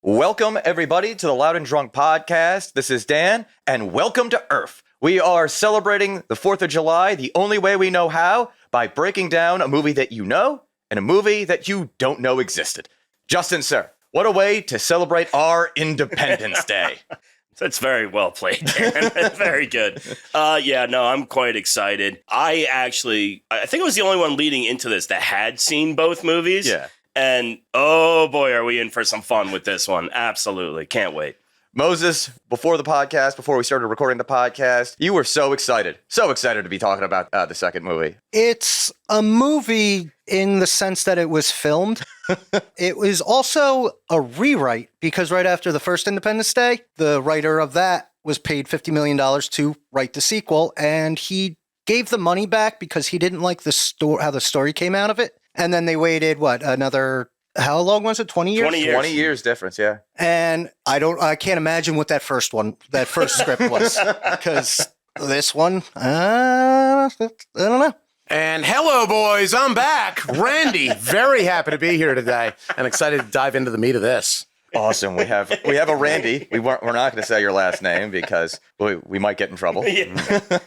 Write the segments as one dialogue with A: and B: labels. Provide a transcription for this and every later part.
A: Welcome, everybody, to the Loud and Drunk podcast. This is Dan, and welcome to Earth. We are celebrating the 4th of July the only way we know how, by breaking down a movie that you know and a movie that you don't know existed. Justin, sir, what a way to celebrate our Independence Day.
B: That's very well played, Darren. Very good. I'm quite excited. I think I was the only one leading into this that had seen both movies.
A: Yeah.
B: And oh boy, are we in for some fun with this one. Absolutely. Can't wait.
A: Moses, before we started recording the podcast, you were so excited to be talking about the second movie.
C: It's a movie in the sense that it was filmed. It was also a rewrite because right after the first Independence Day, the writer of that was paid $50 million to write the sequel, and he gave the money back because he didn't like how the story came out of it. And then they waited, how long was it? 20 years?
A: 20 years difference, yeah.
C: And I can't imagine what that first script was, because this one, I don't know.
D: And hello, boys, I'm back. Randy, very happy to be here today and excited to dive into the meat of this.
A: Awesome. We have a Randy. We're not going to say your last name because we might get in trouble.
B: Yeah.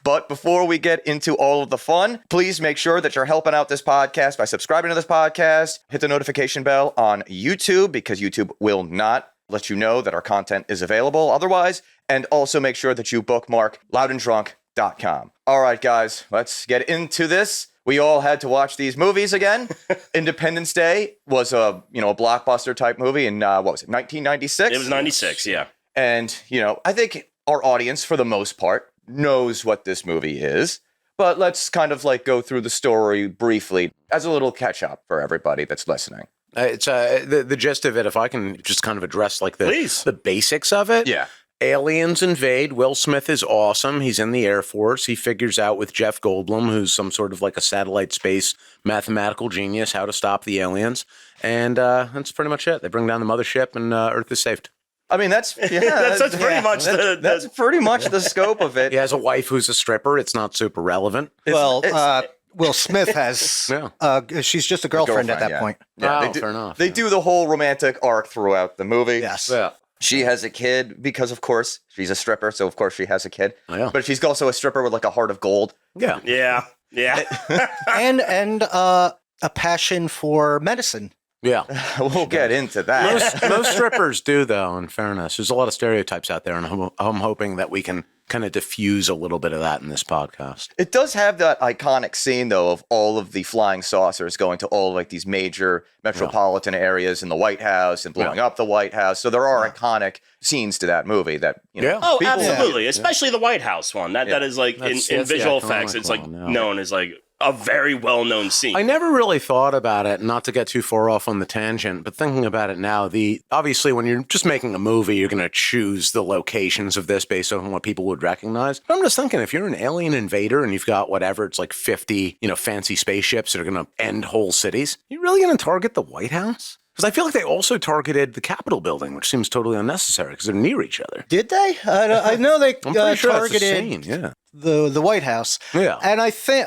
A: But before we get into all of the fun, please make sure that you're helping out this podcast by subscribing to this podcast. Hit the notification bell on YouTube because YouTube will not let you know that our content is available otherwise. And also make sure that you bookmark loudanddrunk.com. All right, guys, let's get into this. We all had to watch these movies again. Independence Day was a blockbuster type movie in, 1996?
B: It was 96, yeah.
A: And, I think our audience, for the most part, knows what this movie is, but let's kind of go through the story briefly as a little catch up for everybody that's listening.
D: It's the gist of it, if I can just kind of address the basics of it.
A: Yeah.
D: Aliens invade. Will Smith is awesome. He's in the Air Force. He figures out with Jeff Goldblum, who's some sort of a satellite space mathematical genius, how to stop the aliens. And that's pretty much it. They bring down the mothership and Earth is saved.
A: I mean, that's pretty much the scope of it.
D: He has a wife who's a stripper. It's not super relevant.
C: Will Smith has, she's just a girlfriend at that point.
A: Yeah,
D: fair enough.
A: They do the whole romantic arc throughout the movie.
C: Yes.
D: Yeah.
A: She has a kid because, of course, she's a stripper, so of course she has a kid.
D: Oh, yeah.
A: But she's also a stripper with a heart of gold.
D: Yeah.
B: Yeah. Yeah.
C: and a passion for medicine.
D: Yeah.
A: We'll get into that.
D: Most strippers do, though, in fairness. There's a lot of stereotypes out there, and I'm hoping that we can kind of diffuse a little bit of that in this podcast.
A: It does have that iconic scene, though, of all of the flying saucers going to all these major metropolitan areas in the White House and blowing up the White House. So there are iconic scenes to that movie that,
B: Oh, absolutely. Especially the White House one. That is in visual effects, it's known as a very well-known scene.
D: I never really thought about it, not to get too far off on the tangent, but thinking about it now, obviously when you're just making a movie, you're going to choose the locations of this based on what people would recognize. But I'm just thinking, if you're an alien invader and you've got 50, fancy spaceships that are going to end whole cities, you really going to target the White House? Because I feel like they also targeted the Capitol building, which seems totally unnecessary because they're near each other.
C: Did they? I know they
D: I'm pretty sure
C: targeted
D: that's the scene, yeah.
C: the White House.
D: Yeah.
C: And I think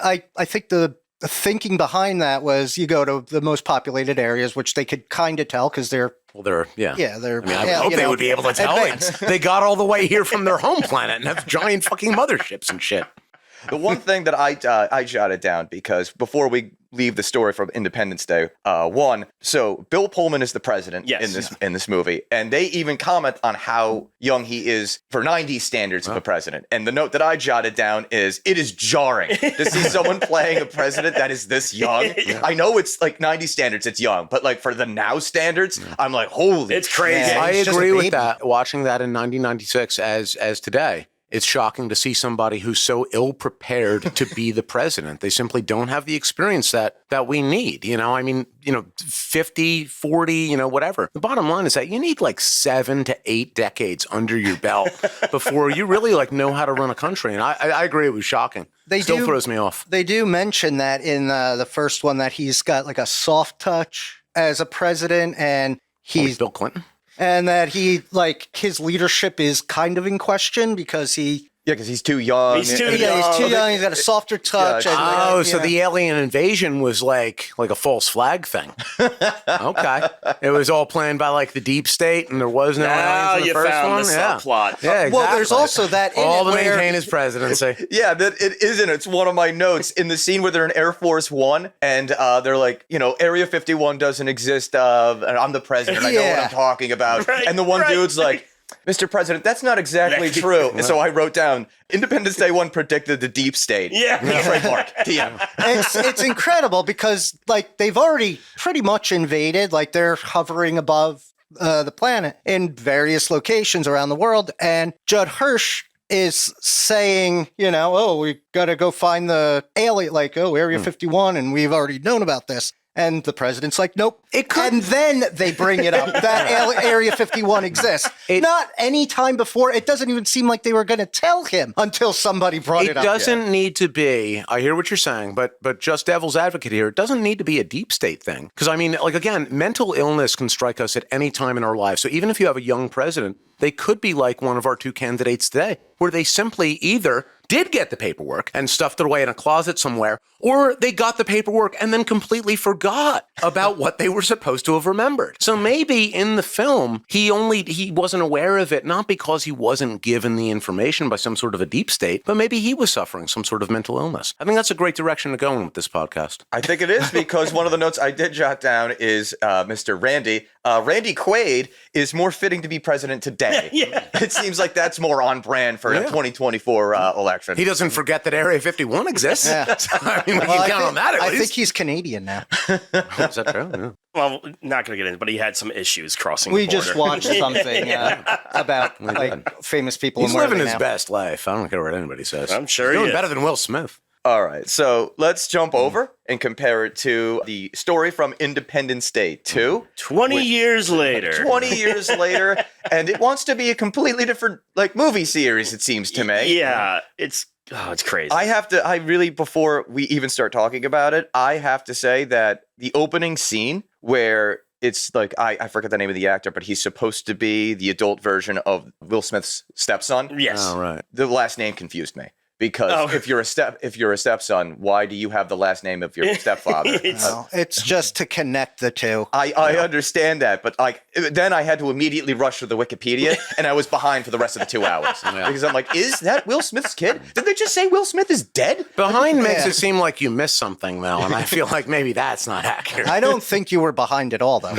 C: the thinking behind that was you go to the most populated areas, which they could kind of tell because they're...
D: Well, they're...
C: Yeah, they're...
D: I hope they would be able to tell it. They got all the way here from their home planet and have giant fucking motherships and shit.
A: The one thing that I jotted down, because before we leave the story from Independence Day, so Bill Pullman is the president in this movie, and they even comment on how young he is for 90s standards of a president. And the note that I jotted down is, it is jarring to see someone playing a president that is this young. I know it's 90s standards, it's young, but for the now standards, I'm like, holy,
B: it's crazy.
A: shit.
D: I agree with that. Watching that in 1996 as today. It's shocking to see somebody who's so ill-prepared to be the president. They simply don't have the experience that we need. 50, 40, whatever. The bottom line is that you need 7 to 8 decades under your belt before you really know how to run a country. And I agree, it was shocking. Still throws me off.
C: They do mention that in the first one that he's got a soft touch as a president, and he's
D: Bill Clinton.
C: And that his leadership is kind of in question because he
A: Yeah, because he's too young.
B: He's too
C: Yeah, he's too
B: young.
C: young. He's got a softer touch.
A: Yeah.
C: and,
D: Oh, so the alien invasion was like a false flag thing. Okay. It was all planned by like the deep state and there was no
B: Now
D: aliens in the
B: you
D: first
B: found
D: one.
B: the
D: Yeah.
B: subplot.
D: Yeah, exactly.
C: Well, there's also that in
D: all
C: it
D: to
C: where-
D: maintain his presidency.
A: Yeah, that it isn't. It's one of my notes in the scene where they're in Air Force One, and they're like, Area 51 doesn't exist. And I'm the president. I know what
C: Yeah.
A: I'm talking about.
B: Right,
A: and the one
B: right.
A: dude's like, Mr. President, that's not exactly true. So I wrote down, Independence Day 1 predicted the deep state.
B: Yeah.
A: Trademark. TM.
C: it's incredible because like they've already pretty much invaded. Like they're hovering above the planet in various locations around the world, and Judd Hirsch is saying, oh, we got to go find the alien, like, Area 51, and we've already known about this. And the president's like, nope. And then they bring it up that Area 51 exists. Not any time before. It doesn't even seem like they were going to tell him until somebody brought it up.
D: It doesn't need to be, I hear what you're saying, but just devil's advocate here, it doesn't need to be a deep state thing. Because I mean, like, again, mental illness can strike us at any time in our lives. So even if you have a young president, they could be like one of our two candidates today, where they simply either did get the paperwork and stuffed it away in a closet somewhere, or they got the paperwork and then completely forgot about what they were supposed to have remembered. So maybe in the film, he wasn't aware of it, not because he wasn't given the information by some sort of a deep state, but maybe he was suffering some sort of mental illness. I think that's a great direction to go in with this podcast.
A: I think it is, because one of the notes I did jot down is Mr. Randy. Randy Quaid is more fitting to be president today.
B: Yeah.
A: It seems like that's more on brand for the 2024 election.
D: He doesn't forget that Area 51 exists.
C: Yeah.
D: So, I mean, we can count on that at
C: I
D: least.
C: think he's Canadian now.
D: Is that true? Yeah.
B: Well, not going to get into it, but he had some issues crossing
C: We
B: the border.
C: just watched something about like famous people.
D: He's
C: and where
D: living
C: they
D: his
C: now.
D: best life. I don't care what anybody says.
B: I'm sure
D: He's
B: he
D: doing
B: is.
D: better than Will Smith.
A: All right, so let's jump over and compare it to the story from Independence Day 2.
B: 20 years later.
A: 20 years later, and it wants to be a completely different movie series, it seems to me.
B: Yeah, it's crazy.
A: I really, before we even start talking about it, I have to say that the opening scene where it's like, I forget the name of the actor, but he's supposed to be the adult version of Will Smith's stepson.
B: Yes.
D: All right.
A: The last name confused me. Because if you're a stepson, why do you have the last name of your stepfather?
C: No, it's just to connect the two.
A: I understand that, but then I had to immediately rush to the Wikipedia, and I was behind for the rest of the 2 hours because I'm like, is that Will Smith's kid? Did they just say Will Smith is dead?
D: Behind makes
C: Yeah.
D: it seem like you missed something, though, and I feel like maybe that's not accurate.
C: I don't think you were behind at all, though.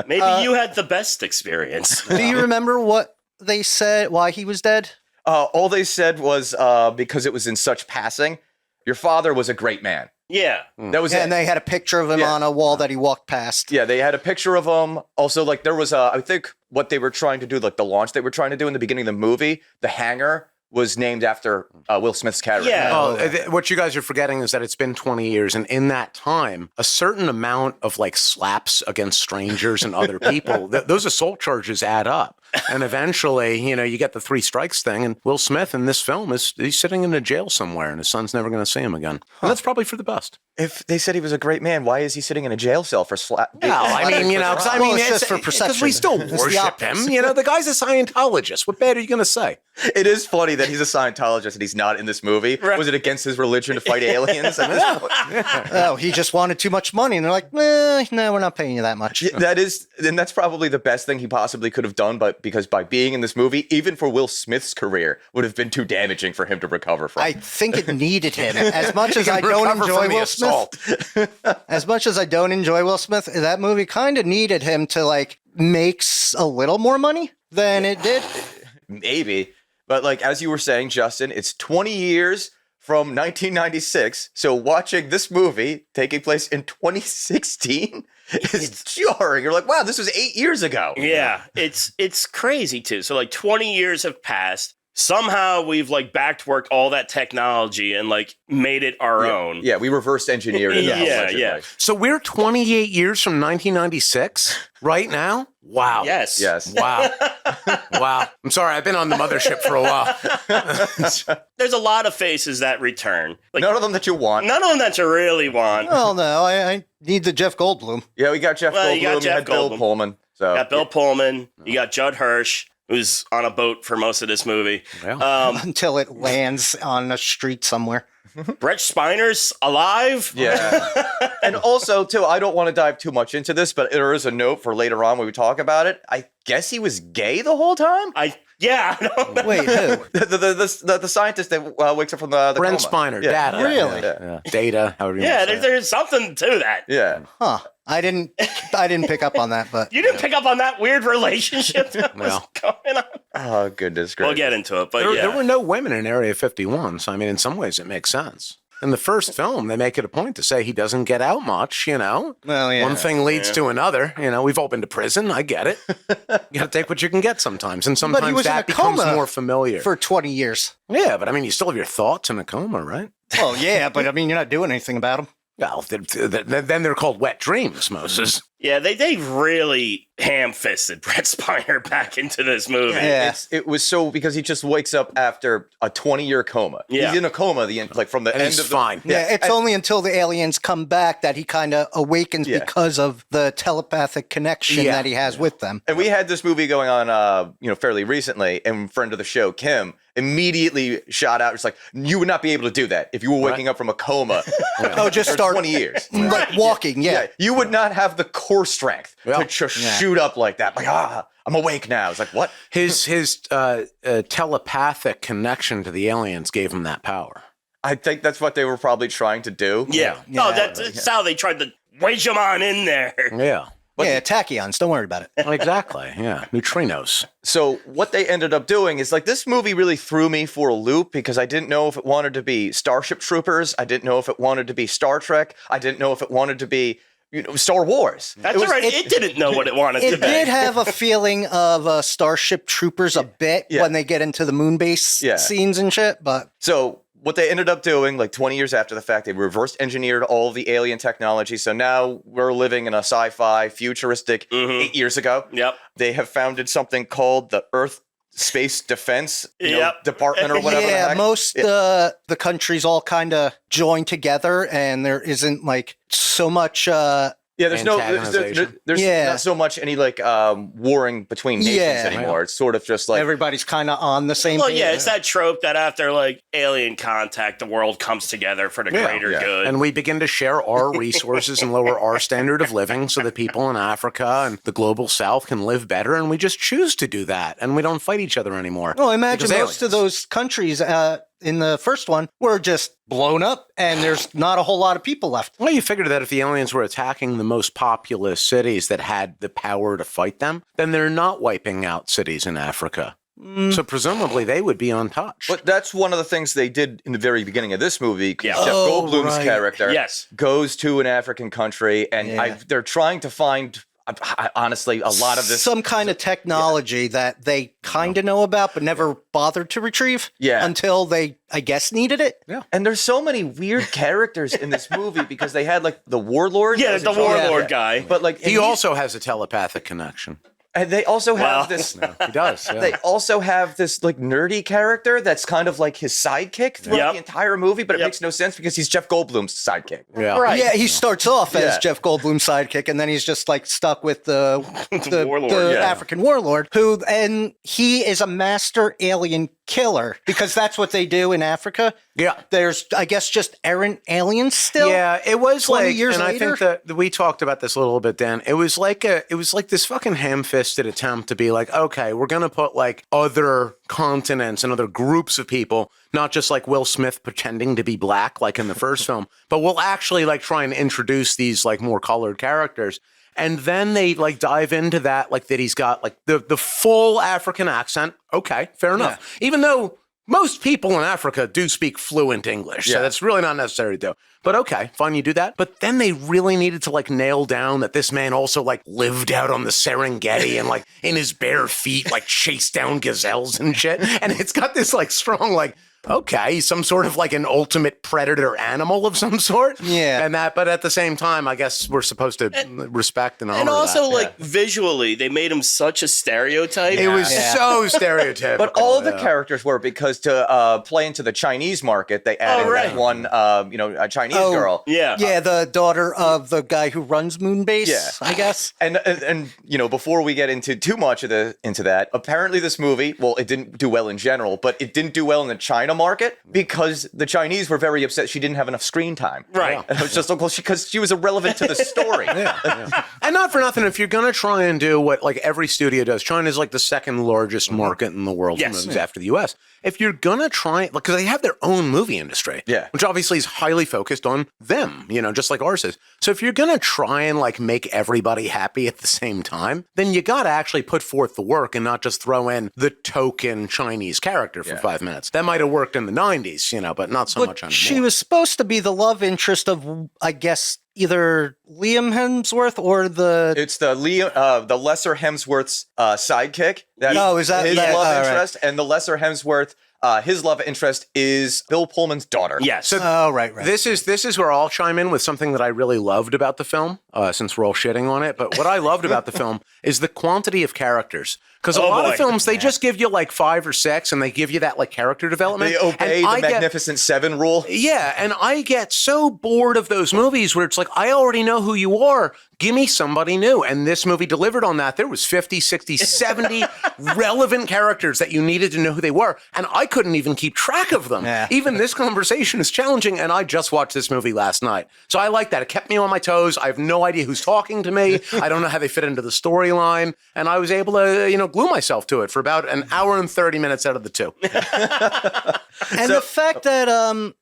B: Maybe you had the best experience.
C: Do you remember what they said? Why he was dead?
A: All they said was because it was in such passing. Your father was a great man.
B: Yeah.
A: That was
C: And
A: it.
C: they had a picture of him
A: Yeah.
C: on a wall that he walked past.
A: Yeah, they had a picture of him. Also, like there was I think what they were trying to do, like the launch they were trying to do in the beginning of the movie, the hangar was named after Will Smith's character.
B: Yeah.
D: Oh, what you guys are forgetting is that it's been 20 years, and in that time, a certain amount of like slaps against strangers and other people, those assault charges add up. And eventually, you get the 3 strikes thing, and Will Smith in this film he's sitting in a jail somewhere, and his son's never going to see him again. And that's probably for the best.
A: If they said he was a great man, why is he sitting in a jail cell for slap?
D: No, I mean,
C: Well, it's just for
D: because
C: perception.
D: we still
C: It's the
D: worship him.
C: optics.
D: The guy's a Scientologist. What bad are you going to say?
A: It is funny that he's a Scientologist and he's not in this movie.
B: Right.
A: Was it against his religion to fight aliens? At this point?
C: Oh, he just wanted too much money. And they're like, no, we're not paying you that much.
A: Yeah, that's probably the best thing he possibly could have done, but because by being in this movie, even for Will Smith's career, would have been too damaging for him to recover from.
C: I think it needed him. As much as I don't
D: Recover
C: enjoy
D: from the
C: Will
D: assault.
C: Smith, as much as I don't enjoy Will Smith, that movie kind of needed him to like make a little more money than it did.
A: Maybe. But like as you were saying, Justin, it's 20 years from 1996. So watching this movie taking place in 2016 is jarring. You're like, wow, this was 8 years ago.
B: Yeah. It's crazy too. So like 20 years have passed. Somehow we've like backworked all that technology and like made it our own.
A: Yeah, we reversed engineered it.
B: Yeah.
D: So we're 28 years from 1996 right now? Wow.
B: Yes.
A: Yes.
D: Wow. Wow. I'm sorry, I've been on the mothership for a while.
B: There's a lot of faces that return. Like
A: None of them that you want.
B: none of them that you really want.
C: Well, no, I need the Jeff Goldblum.
A: Yeah, we got Jeff
B: Well,
A: Goldblum,
B: you got
A: we
B: Jeff
A: had Bill
B: Goldblum.
A: Pullman. So
B: You got Bill Pullman. You got Judd Hirsch. who's on a boat for most of this movie.
D: Yeah.
C: Until it lands on a street somewhere.
B: Brett Spiner's alive.
A: Yeah. And also, too, I don't want to dive too much into this, but there is a note for later on when we talk about it. I guess he was gay the whole time?
B: Yeah.
C: Wait, who?
A: The scientist that wakes up from the
D: Brent
A: coma.
D: Spiner,
A: Yeah.
D: data.
C: Really?
D: Yeah. Data, however you
B: Yeah,
D: want to say it.
B: there's something to that.
A: Yeah.
C: Huh. I didn't pick up on that, but
B: You didn't pick up on that weird relationship that was
D: Well.
B: going on.
A: Oh, goodness gracious.
B: We'll get into it, but
D: There were no women in Area 51, so I mean, in some ways it makes sense. In the first film, they make it a point to say he doesn't get out much, you know?
C: well, yeah.
D: One thing leads to another. You know, we've all been to prison. I get it. You got to take what you can get sometimes. And sometimes
C: was in
D: that
C: a
D: becomes
C: coma
D: more familiar.
C: for 20 years.
D: Yeah, but I mean, you still have your thoughts in a coma, right?
C: Well, yeah, but I mean, you're not doing anything about them.
D: Well, then they're called wet dreams, Moses.
B: Yeah, they really ham-fisted Brett Spiner back into this movie.
C: Yeah.
A: It was so because he just wakes up after a 20-year coma.
B: Yeah.
A: He's in a coma from the
D: And
A: end
D: he's
A: of the
D: fine.
C: Yeah, it's only until the aliens come back that he kind of awakens
A: Yeah.
C: because of the telepathic connection
D: Yeah.
C: that he has with them.
A: And we had this movie going on, fairly recently, and friend of the show, Kim, immediately shot out. It's like, you would not be able to do that if you were waking up from a coma
C: Oh, just
A: for
C: start
A: 20 years.
C: like walking. Yeah.
A: You would not have the core strength
D: Yeah.
A: to just shoot up like that. Like, I'm awake now. It's like, what?
D: His telepathic connection to the aliens gave him that power.
A: I think that's what they were probably trying to do.
B: Yeah. No, that's how they tried to wedge him on in there.
D: Yeah.
C: Yeah, tachyons. Don't worry about it.
D: Exactly. Yeah. Neutrinos.
A: So what they ended up doing is like this movie really threw me for a loop because I didn't know if it wanted to be Starship Troopers. I didn't know if it wanted to be Star Trek. I didn't know if it wanted to be Star Wars.
B: That's all right. It didn't know what it wanted to
C: It
B: be.
C: did have a feeling of Starship Troopers a bit
A: Yeah.
C: when they get into the moon base scenes and shit, but
A: So what they ended up doing, like 20 years after the fact, they reverse engineered all of the alien technology. So now we're living in a sci-fi futuristic 8 years ago.
B: Yep.
A: They have founded something called the Earth Space Defense
B: Yep.
A: Department or whatever. the
C: yeah,
A: heck.
C: most the countries all kind of join together, and there isn't like so much.
A: Yeah, there's
D: Antagonization.
A: there's
C: Yeah.
A: not so much any like warring between nations
C: Yeah.
A: anymore. It's sort of just like
C: Everybody's kind of on the same
B: Well,
C: page.
B: yeah, it's that trope that after like alien contact, the world comes together for the greater good.
D: And we begin to share our resources and lower our standard of living so that people in Africa and the global south can live better. And we just choose to do that. And we don't fight each other anymore.
C: Well, imagine
D: Because
C: most of
D: aliens.
C: those countries in the first one were just blown up, and there's not a whole lot of people left.
D: Well, you figured that if the aliens were attacking the most populous cities that had the power to fight them, then they're not wiping out cities in Africa. So presumably they would be untouched.
A: But that's one of the things they did in the very beginning of this movie.
B: Yeah.
A: Jeff
C: Oh,
A: Goldblum's
C: right.
A: character
B: Yes.
A: goes to an African country, and
C: Yeah.
A: they're trying to find, honestly, a lot of this.
C: Some kind of technology that they kind of know about but never bothered to retrieve until they, I guess, needed it.
A: And there's so many weird characters in this movie because they had like the warlord.
B: Yeah,
A: that was
B: the
A: in charge.
B: warlord guy.
A: But like
D: He also has a telepathic connection.
A: and they also have
B: Well,
A: this.
D: He does. Yeah.
A: They also have this like nerdy character that's kind of like his sidekick throughout
B: Yep.
A: the entire movie, but it
B: Yep.
A: makes no sense because he's Jeff Goldblum's sidekick.
D: Yeah.
C: Right. Yeah, he starts off as
A: Yeah.
C: Jeff Goldblum's sidekick, and then he's just like stuck with the
B: warlord,
C: the
B: yeah.
C: African warlord, and he is a master alien killer because that's what they do in Africa.
D: Yeah.
C: There's, I guess, just errant aliens still.
D: Yeah, it was
C: 20
D: like,
C: years
D: and
C: later?
D: I think that we talked about this a little bit, Dan. It was like this fucking ham-fisted attempt to be like, okay, we're gonna put like other continents and other groups of people, not just like Will Smith pretending to be black like in the first film, but we'll actually like try and introduce these like more colored characters. And then they like dive into that, like that he's got like the full African accent. Okay, fair enough. Even though most people in Africa do speak fluent English, so
A: Yeah.
D: that's really not necessary to do. But okay, fine, you do that. But then they really needed to like nail down that this man also like lived out on the Serengeti and like in his bare feet like chased down gazelles and shit. And it's got this like strong like okay, some sort of like an ultimate predator animal of some sort.
C: Yeah.
D: But at the same time, I guess we're supposed to respect and honor
B: And also,
D: that.
B: like, visually, they made him such a stereotype.
D: It was
C: Yeah.
D: so stereotypical.
A: But all of the characters were, because to play into the Chinese market, they added that one, a Chinese girl.
B: Yeah.
C: Yeah, the daughter of the guy who runs Moonbase,
A: Yeah.
C: I guess.
A: And before we get into too much of into that, apparently this movie, well, it didn't do well in general, but it didn't do well in the China market because the Chinese were very upset she didn't have enough screen time.
B: Right.
A: And it was just so close because she was irrelevant to the story.
D: And not for nothing, if you're going to try and do what like every studio does, China's like the second largest market in the world for movies after the US. If you're going to try, because they have their own movie industry, which obviously is highly focused on them, just like ours is. So if you're going to try and like make everybody happy at the same time, then you got to actually put forth the work and not just throw in the token Chinese character for 5 minutes. That might have worked in the 90s, but not so much anymore.
C: She was supposed to be the love interest of, I guess, either Liam Hemsworth or the...
A: It's the lesser Hemsworth's sidekick.
C: Is that
A: his
C: that-
A: love
C: right.
A: interest? And the lesser Hemsworth, his love interest is Bill Pullman's daughter.
B: Yes.
C: Oh, right.
D: This is where I'll chime in with something that I really loved about the film, since we're all shitting on it. But what I loved about the film is the quantity of characters. Because a lot of films, they just give you like 5 or 6, and they give you that like character development.
A: They obey the Magnificent Seven rule.
D: Yeah, and I get so bored of those movies where it's like, I already know who you are. Give me somebody new. And this movie delivered on that. There was 50, 60, 70 relevant characters that you needed to know who they were. And I couldn't even keep track of them.
C: Yeah.
D: Even this conversation is challenging. And I just watched this movie last night. So I like that. It kept me on my toes. I have no idea who's talking to me. I don't know how they fit into the storyline. And I was able to, glue myself to it for about an hour and 30 minutes out of the 2.
C: And the fact that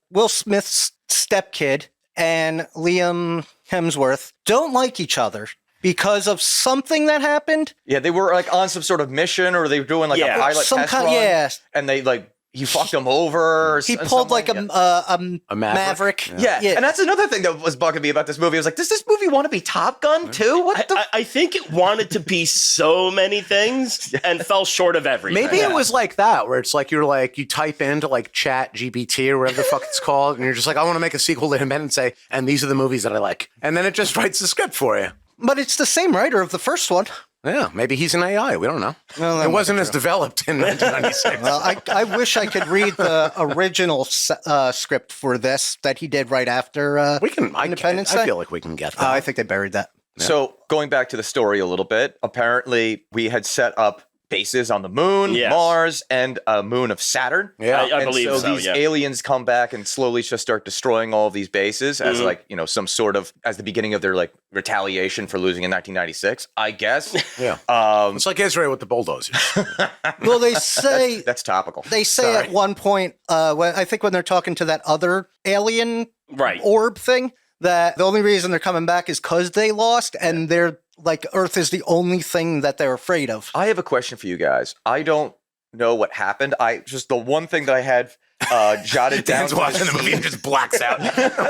C: Will Smith's stepkid and Liam Hemsworth don't like each other because of something that happened.
A: Yeah, they were like on some sort of mission, or they were doing like a pilot test run. And they he fucked him over.
C: He pulled like a Maverick.
A: Yeah. And that's another thing that was bugging me about this movie. I was like, does this movie want to be Top Gun too?
B: I think it wanted to be so many things and fell short of everything.
D: Maybe it was like that, where it's like you type into like Chat GPT or whatever the fuck it's called, and you're just like, I want to make a sequel to him, and say, and these are the movies that I like. And then it just writes the script for you.
C: But it's the same writer of the first one.
D: Yeah, maybe he's an AI. We don't know.
C: Well,
D: it wasn't as developed in 1996.
C: Well, I wish I could read the original script for this that he did right after
D: we can.
C: Independence
D: I
C: Day.
D: feel like we can get that.
C: I think they buried that.
A: Yeah. So going back to the story a little bit, apparently we had set up bases on the moon, Mars, and a moon of Saturn.
D: Yeah,
B: I believe so.
A: So these aliens come back and slowly just start destroying all of these bases as some sort of as the beginning of their like retaliation for losing in 1996, I guess.
D: Yeah, it's like Israel with the bulldozers.
C: Well, they say
A: that's topical.
C: They say at one point, I think when they're talking to that other alien orb thing, that the only reason they're coming back is because they lost, and they're like Earth is the only thing that they're afraid of.
A: I have a question for you guys. I don't know what happened. The one thing that I had jotted down.
D: Dan's watching the movie and just blacks out.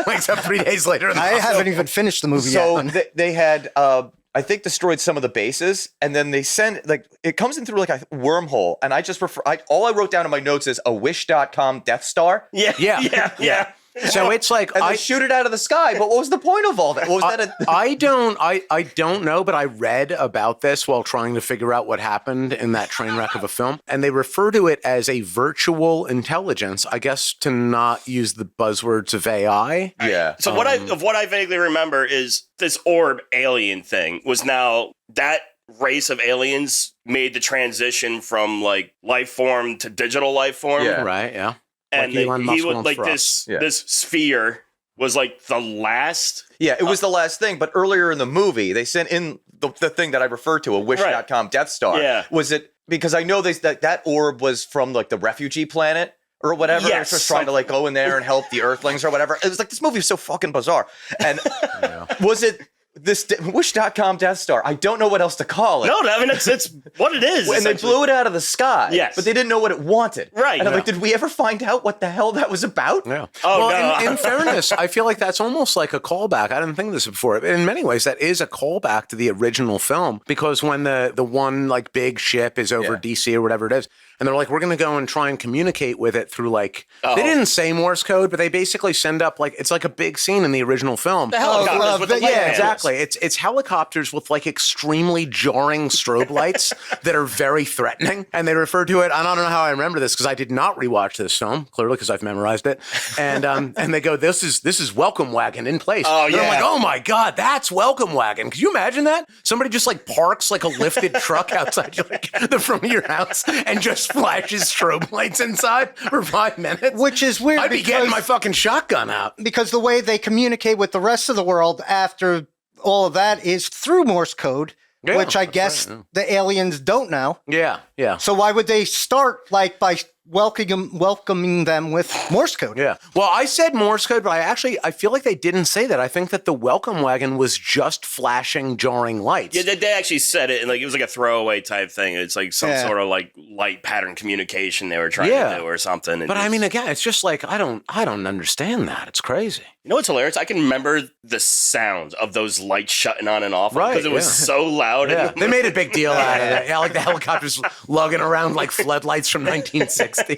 D: Wakes up 3 days later.
C: I haven't even finished the movie yet.
A: So they had, I think, destroyed some of the bases, and then they send it comes in through like a wormhole, and I just all I wrote down in my notes is a Wish.com Death Star.
B: Yeah.
D: So it's like
A: and they shoot it out of the sky. But what was the point of all that? What was that?
D: I don't know, but I read about this while trying to figure out what happened in that train wreck of a film, and they refer to it as a virtual intelligence. I guess to not use the buzzwords of AI.
A: Yeah.
B: So what I vaguely remember is this orb alien thing was now that race of aliens made the transition from like life form to digital life form.
A: Yeah.
D: Right. Yeah.
B: And he would like this sphere was like the last.
A: Yeah, it was the last thing. But earlier in the movie, they sent in the thing that I referred to, a Wish.com Death Star.
B: Yeah.
A: Was it because I know that orb was from like the refugee planet or whatever?
B: Yes,
A: It's just trying to like go in there and help the Earthlings or whatever. It was like this movie is so fucking bizarre. And was it this Wish.com Death Star? I don't know what else to call it.
B: No, I mean it's what it is.
A: And they blew it out of the sky.
B: Yes.
A: But they didn't know what it wanted.
B: Right.
A: And I'm like, did we ever find out what the hell that was about?
D: Yeah.
B: Oh,
D: well,
B: no.
D: in fairness, I feel like that's almost like a callback. I didn't think of this before. In many ways, that is a callback to the original film, because when the one like big ship is over DC or whatever it is, and they're like, we're going to go and try and communicate with it through they didn't say Morse code, but they basically send up it's like a big scene in the original film.
B: The helicopters with the light panels.
D: Exactly. It's helicopters with extremely jarring strobe lights that are very threatening. And they refer to it, I don't know how I remember this because I did not rewatch this film, clearly because I've memorized it. And and they go, this is Welcome Wagon in place.
B: Oh,
D: and I'm like, oh my God, that's Welcome Wagon. Could you imagine that? Somebody just parks a lifted truck outside the front of your house and just flashes strobe lights inside for 5 minutes.
C: Which is weird.
D: I'd be getting my fucking shotgun out.
C: Because the way they communicate with the rest of the world after all of that is through Morse code, which I guess the aliens don't know.
D: Yeah, yeah.
C: So why would they start by welcoming them with Morse code?
D: Yeah. Well, I said Morse code, but I feel like they didn't say that. I think that the Welcome Wagon was just flashing, jarring lights.
B: Yeah, they actually said it, and it was like a throwaway type thing. It's like some sort of light pattern communication they were trying to do or something.
D: But I mean, again, it's just I don't understand that. It's crazy.
B: You know what's hilarious? I can remember the sound of those lights shutting on and off because it was so loud.
D: Yeah. They made a big deal out of it. Yeah, like the helicopters lugging around like floodlights from 1960.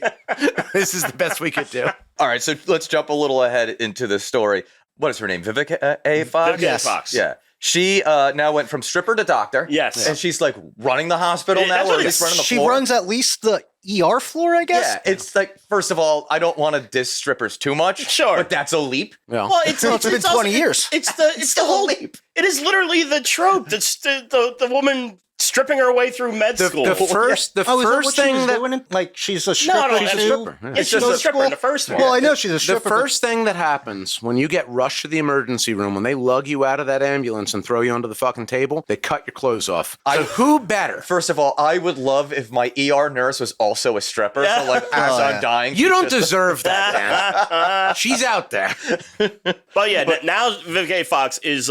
D: This is the best we could do.
A: All right, so let's jump a little ahead into this story. What is her name? Vivica A. Fox?
B: Vivica Fox.
A: Yeah. She now went from stripper to doctor.
B: Yes.
A: And she's running the hospital now, or at least running the
C: She
A: floor.
C: runs at least the ER floor, I guess?
A: Yeah, it's first of all, I don't want to diss strippers too much.
B: Sure.
A: But that's a leap.
D: Yeah.
B: Well, it's
C: been 20 years.
B: It's the whole leap. It is literally the trope. That's the woman stripping her way through med school.
D: The first
C: Is that what
D: thing
C: she was
D: that
C: doing? She's a stripper.
B: No,
D: she's a stripper. Yeah.
B: It's just a stripper in the first one.
C: Well, I know she's a
D: the
C: stripper.
D: first thing that happens when you get rushed to the emergency room, when they lug you out of that ambulance and throw you onto the fucking table, they cut your clothes off. So who better?
A: First of all, I would love if my ER nurse was also a stripper. So as I'm dying,
D: You don't deserve that, man. She's out there.
B: But yeah, now Vivica Fox is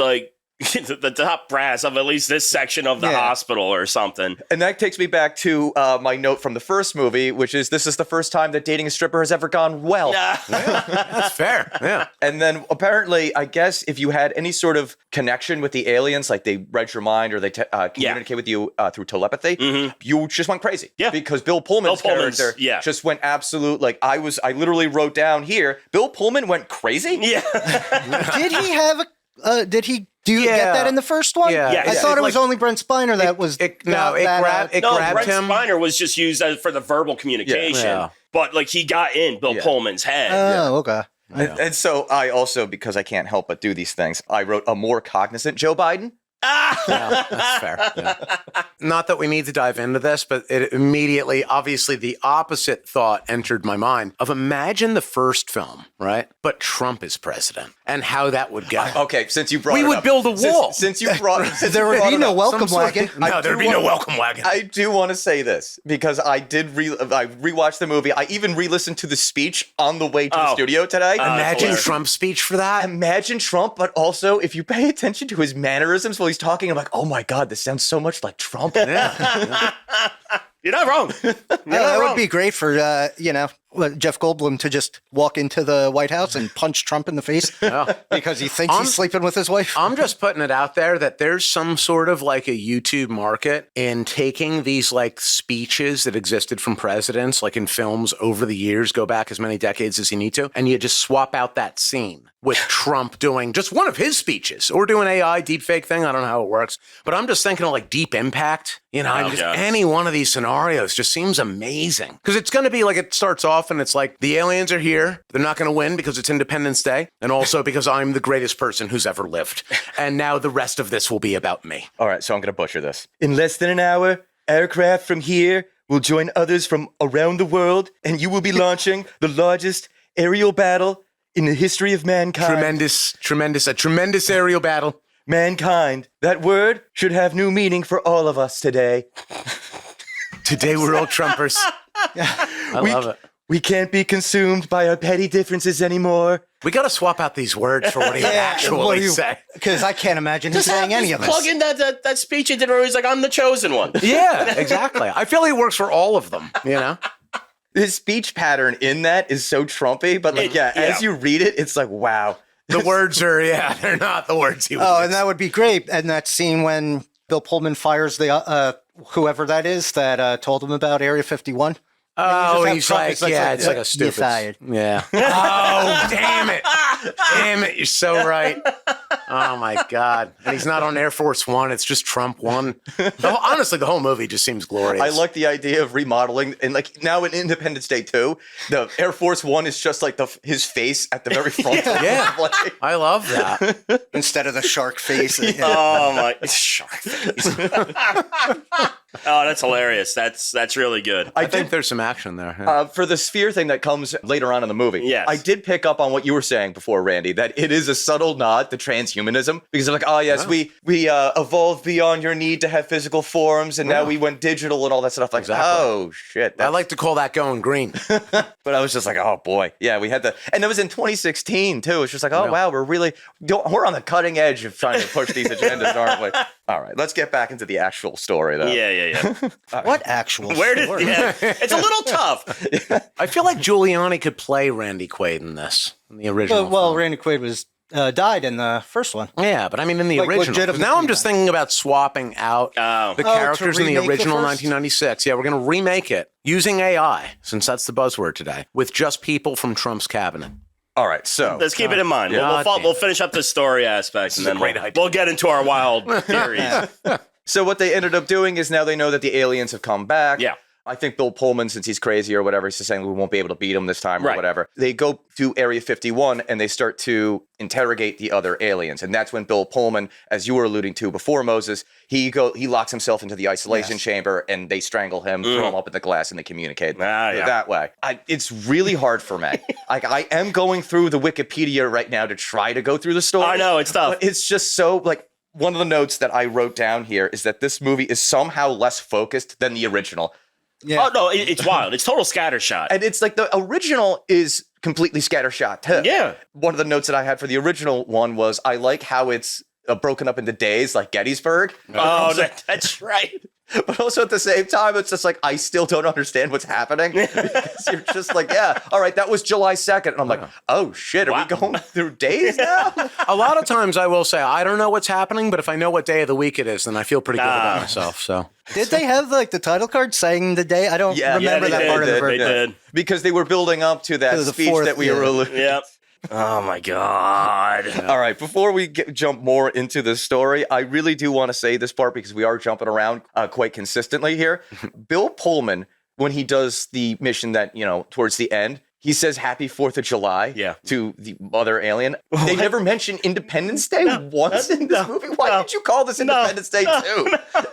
B: the top brass of at least this section of the hospital or something.
A: And that takes me back to my note from the first movie, which is this is the first time that dating a stripper has ever gone well.
D: That's fair. Yeah.
A: And then apparently, I guess if you had any sort of connection with the aliens, like they read your mind or they communicate with you through telepathy, you just went crazy.
B: Yeah.
A: Because Bill Pullman's character just went absolute, I literally wrote down here, Bill Pullman went crazy?
B: Yeah.
C: Did he have did he get that in the first one?
D: Yeah.
C: I thought it was only Brent Spiner that was.
D: It grabbed
B: Brent
D: him.
B: Spiner was just used for the verbal communication.
D: Yeah.
B: But he got in Bill Pullman's head.
C: Oh, okay.
A: And so I also, because I can't help but do these things, I wrote a more cognizant Joe Biden.
D: Yeah, that's fair. Yeah. Not that we need to dive into this, but it immediately, obviously, the opposite thought entered my mind of imagine the first film, right? But Trump is president and how that would go.
A: Okay, since you brought
D: We
A: it
D: would
A: up,
D: build a wall.
A: Since you brought
C: There would be no welcome wagon.
D: No, there'd be no welcome wagon.
A: I do want to say this because I did I rewatched the movie. I even re-listened to the speech on the way to the studio today.
D: Imagine Trump's speech for that.
A: Imagine Trump, but also if you pay attention to his mannerisms while he's talking, I'm like, oh my God, this sounds so much like Trump.
B: You're not wrong.
C: That would be great for Jeff Goldblum to just walk into the White House and punch Trump in the face because he thinks he's sleeping with his wife.
D: I'm just putting it out there that there's some sort of a YouTube market in taking these speeches that existed from presidents, in films over the years, go back as many decades as you need to, and you just swap out that scene with Trump doing just one of his speeches or doing AI deepfake thing. I don't know how it works, but I'm just thinking of Deep Impact. Any one of these scenarios just seems amazing because it's going to be it starts off and it's the aliens are here. They're not going to win because it's Independence Day. And also because I'm the greatest person who's ever lived. And now the rest of this will be about me.
A: All right, so I'm going to butcher this. In less than an hour, aircraft from here will join others from around the world, and you will be launching the largest aerial battle in the history of mankind.
D: A tremendous aerial battle.
A: Mankind. That word should have new meaning for all of us today.
D: Today we're all Trumpers. I love it.
A: We can't be consumed by our petty differences anymore.
D: We got to swap out these words for what he actually say.
C: Because I can't imagine him saying any of this.
B: Plug in that speech he did where he's like, I'm the chosen one.
D: Yeah, exactly. I feel he works for all of them, you know?
A: His speech pattern in that is so Trumpy, but like, as you read it, it's like, wow.
D: The words are, they're not the words he would use.
C: And that would be great. And that scene when Bill Pullman fires the whoever that is that told him about Area 51.
D: Oh, he's like, it's like a stupid.
C: Fired.
D: Yeah. Oh, damn it. Damn it. You're so right. Oh, my God. And he's not on Air Force One. It's just Trump One. Honestly, the whole movie just seems glorious.
A: I like the idea of remodeling. And like now in Independence Day 2, the Air Force One is just like his face at the very front.
D: Yeah. I love that.
C: Instead of the shark face.
B: Oh, my. Shark face. Oh, that's hilarious. That's really good.
D: I think there's some action there. Yeah.
A: For the sphere thing that comes later on in the movie,
B: yes.
A: I did pick up on what you were saying before, Randy, that it is a subtle nod to transhumanism because they're like, oh, yes, we evolved beyond your need to have physical forms, and now we went digital and all that stuff. Like, oh, shit.
D: I like to call that going green.
A: But I was just like, oh, boy. Yeah, we had and it was in 2016, too. It's just like, oh, wow, we're on the cutting edge of trying to push these agendas, aren't we? All right, let's get back into the actual story, though.
B: Yeah.
C: What actual
B: story? It's a little tough.
D: I feel like Giuliani could play Randy Quaid in this, in the original film.
C: Randy Quaid was died in the first one.
D: Yeah, but I mean in the original. Now I'm just thinking about swapping out the characters in the original 1996. Yeah, we're going to remake it using AI, since that's the buzzword today, with just people from Trump's cabinet.
A: All right, so
B: let's keep it in mind. We'll finish up the story aspect, and then we'll get into our wild theories.
A: So what they ended up doing is now they know that the aliens have come back.
B: Yeah.
A: I think Bill Pullman, since he's crazy or whatever, he's just saying we won't be able to beat him this time or whatever. They go to Area 51 and they start to interrogate the other aliens. And that's when Bill Pullman, as you were alluding to before, Moses, he locks himself into the isolation chamber and they strangle him, throw him up in the glass, and they communicate that way. It's really hard for me. Like I am going through the Wikipedia right now to try to go through the story.
B: I know, it's tough.
A: But it's just so like... One of the notes that I wrote down here is that this movie is somehow less focused than the original.
B: Yeah. Oh, no, it's wild. It's total scattershot.
A: And it's like the original is completely scattershot, too.
B: Yeah.
A: One of the notes that I had for the original one was I like how it's broken up into days like Gettysburg.
B: Oh, that's right.
A: But also at the same time, it's just like, I still don't understand what's happening. Because you're just like, all right, that was July 2nd. And I'm like, oh, shit, are we going through days now?
D: A lot of times I will say, I don't know what's happening, but if I know what day of the week it is, then I feel pretty good about myself. So
C: Did they have like the title card saying the day? I don't remember that part of the version.
B: They did.
A: Because they were building up to that speech that we were alluding to.
B: Yep. Oh, my God.
A: All right. Before we jump more into the story, I really do want to say this part because we are jumping around quite consistently here. Bill Pullman, when he does the mission that, towards the end, he says Happy 4th of July to the other alien. They never mention Independence Day once in this movie. Why did you call this Independence Day 2?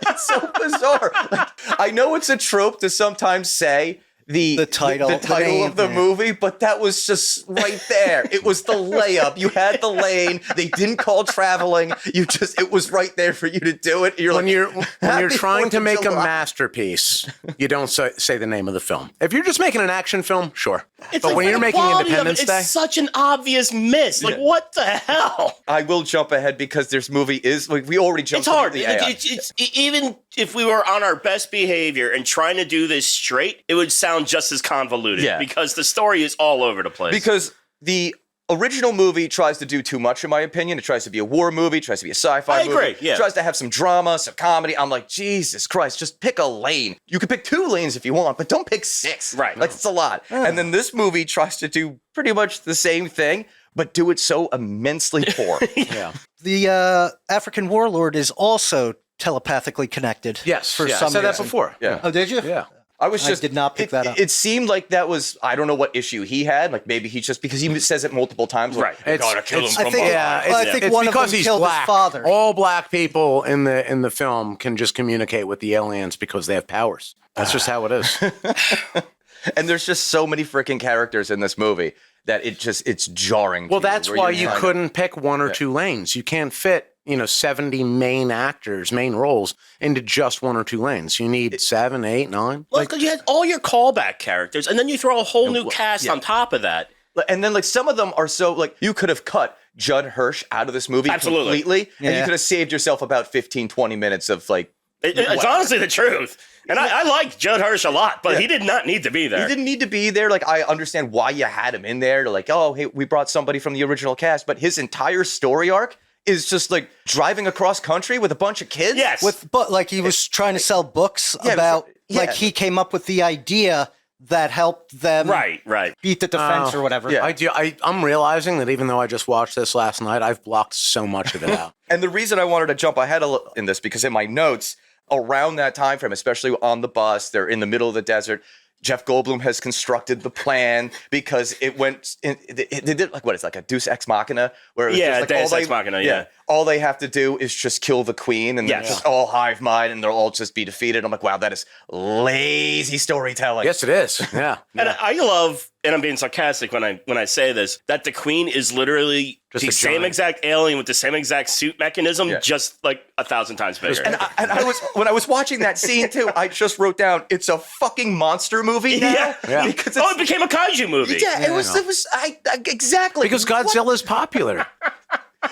A: It's so bizarre. Like, I know it's a trope to sometimes say the title of the movie, but that was just right there. It was the layup. You had the lane. They didn't call traveling. It was right there for you to do it.
D: When you're trying to make a masterpiece, you don't say the name of the film. If you're just making an action film, sure. But when you're making Independence Day,
B: it's such an obvious miss. Like, what the hell?
A: I will jump ahead because this movie is like we already jumped.
B: It's hard.
A: It's
B: even if we were on our best behavior and trying to do this straight, it would sound just as convoluted because the story is all over the place.
A: Because the original movie tries to do too much, in my opinion. It tries to be a war movie, tries to be a sci-fi movie. I agree, It tries to have some drama, some comedy. I'm like, Jesus Christ, just pick a lane. You can pick 2 lanes if you want, but don't pick 6.
B: Right.
A: Like, it's a lot. And then this movie tries to do pretty much the same thing, but do it so immensely poor.
C: The African warlord is also telepathically connected.
D: Yes,
C: for some
D: I said
C: reason.
D: that before.
A: Yeah.
C: Oh, did you?
D: Yeah.
A: I
C: did not pick that up.
A: It seemed like that was, I don't know what issue he had. Like maybe he just, because he says it multiple times. Like,
B: right. Gotta kill him from
C: I think,
B: behind.
C: I think one of them killed his father.
D: All black people in the film can just communicate with the aliens because they have powers. That's just how it is.
A: And there's just so many freaking characters in this movie that it's jarring.
D: Well, that's why you couldn't pick 1 or 2 lanes. You can't fit 70 main actors, main roles into just 1 or 2 lanes. You need 7, 8, 9.
B: Well, because you had all your callback characters, and then you throw a whole new cast on top of that.
A: And then like some of them are so like you could have cut Judd Hirsch out of this movie
B: Absolutely.
A: completely, and you
C: Yeah.
A: could have saved yourself about 15, 20 minutes of like.
B: It's honestly the truth. And I like Judd Hirsch a lot, but he did not need to be there.
A: He didn't need to be there. Like, I understand why you had him in there to like, oh, hey, we brought somebody from the original cast, but his entire story arc is just like driving across country with a bunch of kids.
B: Yes.
C: But like he was trying to sell books
A: Yeah,
C: about,
A: yeah.
C: like he came up with the idea that helped them
B: Right.
C: beat the defense or whatever.
A: Yeah.
D: I'm realizing that even though I just watched this last night, I've blocked so much of it out.
A: And the reason I wanted to jump ahead a little in this, because in my notes, around that time frame, especially on the bus, they're in the middle of the desert. Jeff Goldblum has constructed the plan because it went. They did like what? It's like a Deus Ex Machina, where it was just like
B: Deus Ex Machina. Yeah.
A: all they have to do is just kill the queen, and
B: Yes.
A: it's just all hive mind, and they'll all just be defeated. I'm like, wow, that is lazy storytelling.
D: Yes, it is. Yeah.
B: And I love, and I'm being sarcastic when I say this, that the Queen is literally
D: Just
B: the
D: a
B: same
D: giant-
B: exact alien with the same exact suit mechanism,
A: Yeah.
B: just like 1,000 times bigger.
A: And I was when I was watching that scene too, I just wrote down it's a fucking monster movie now
B: Yeah.
A: because
B: it became a kaiju movie.
A: yeah, it was exactly
D: Because Godzilla's popular.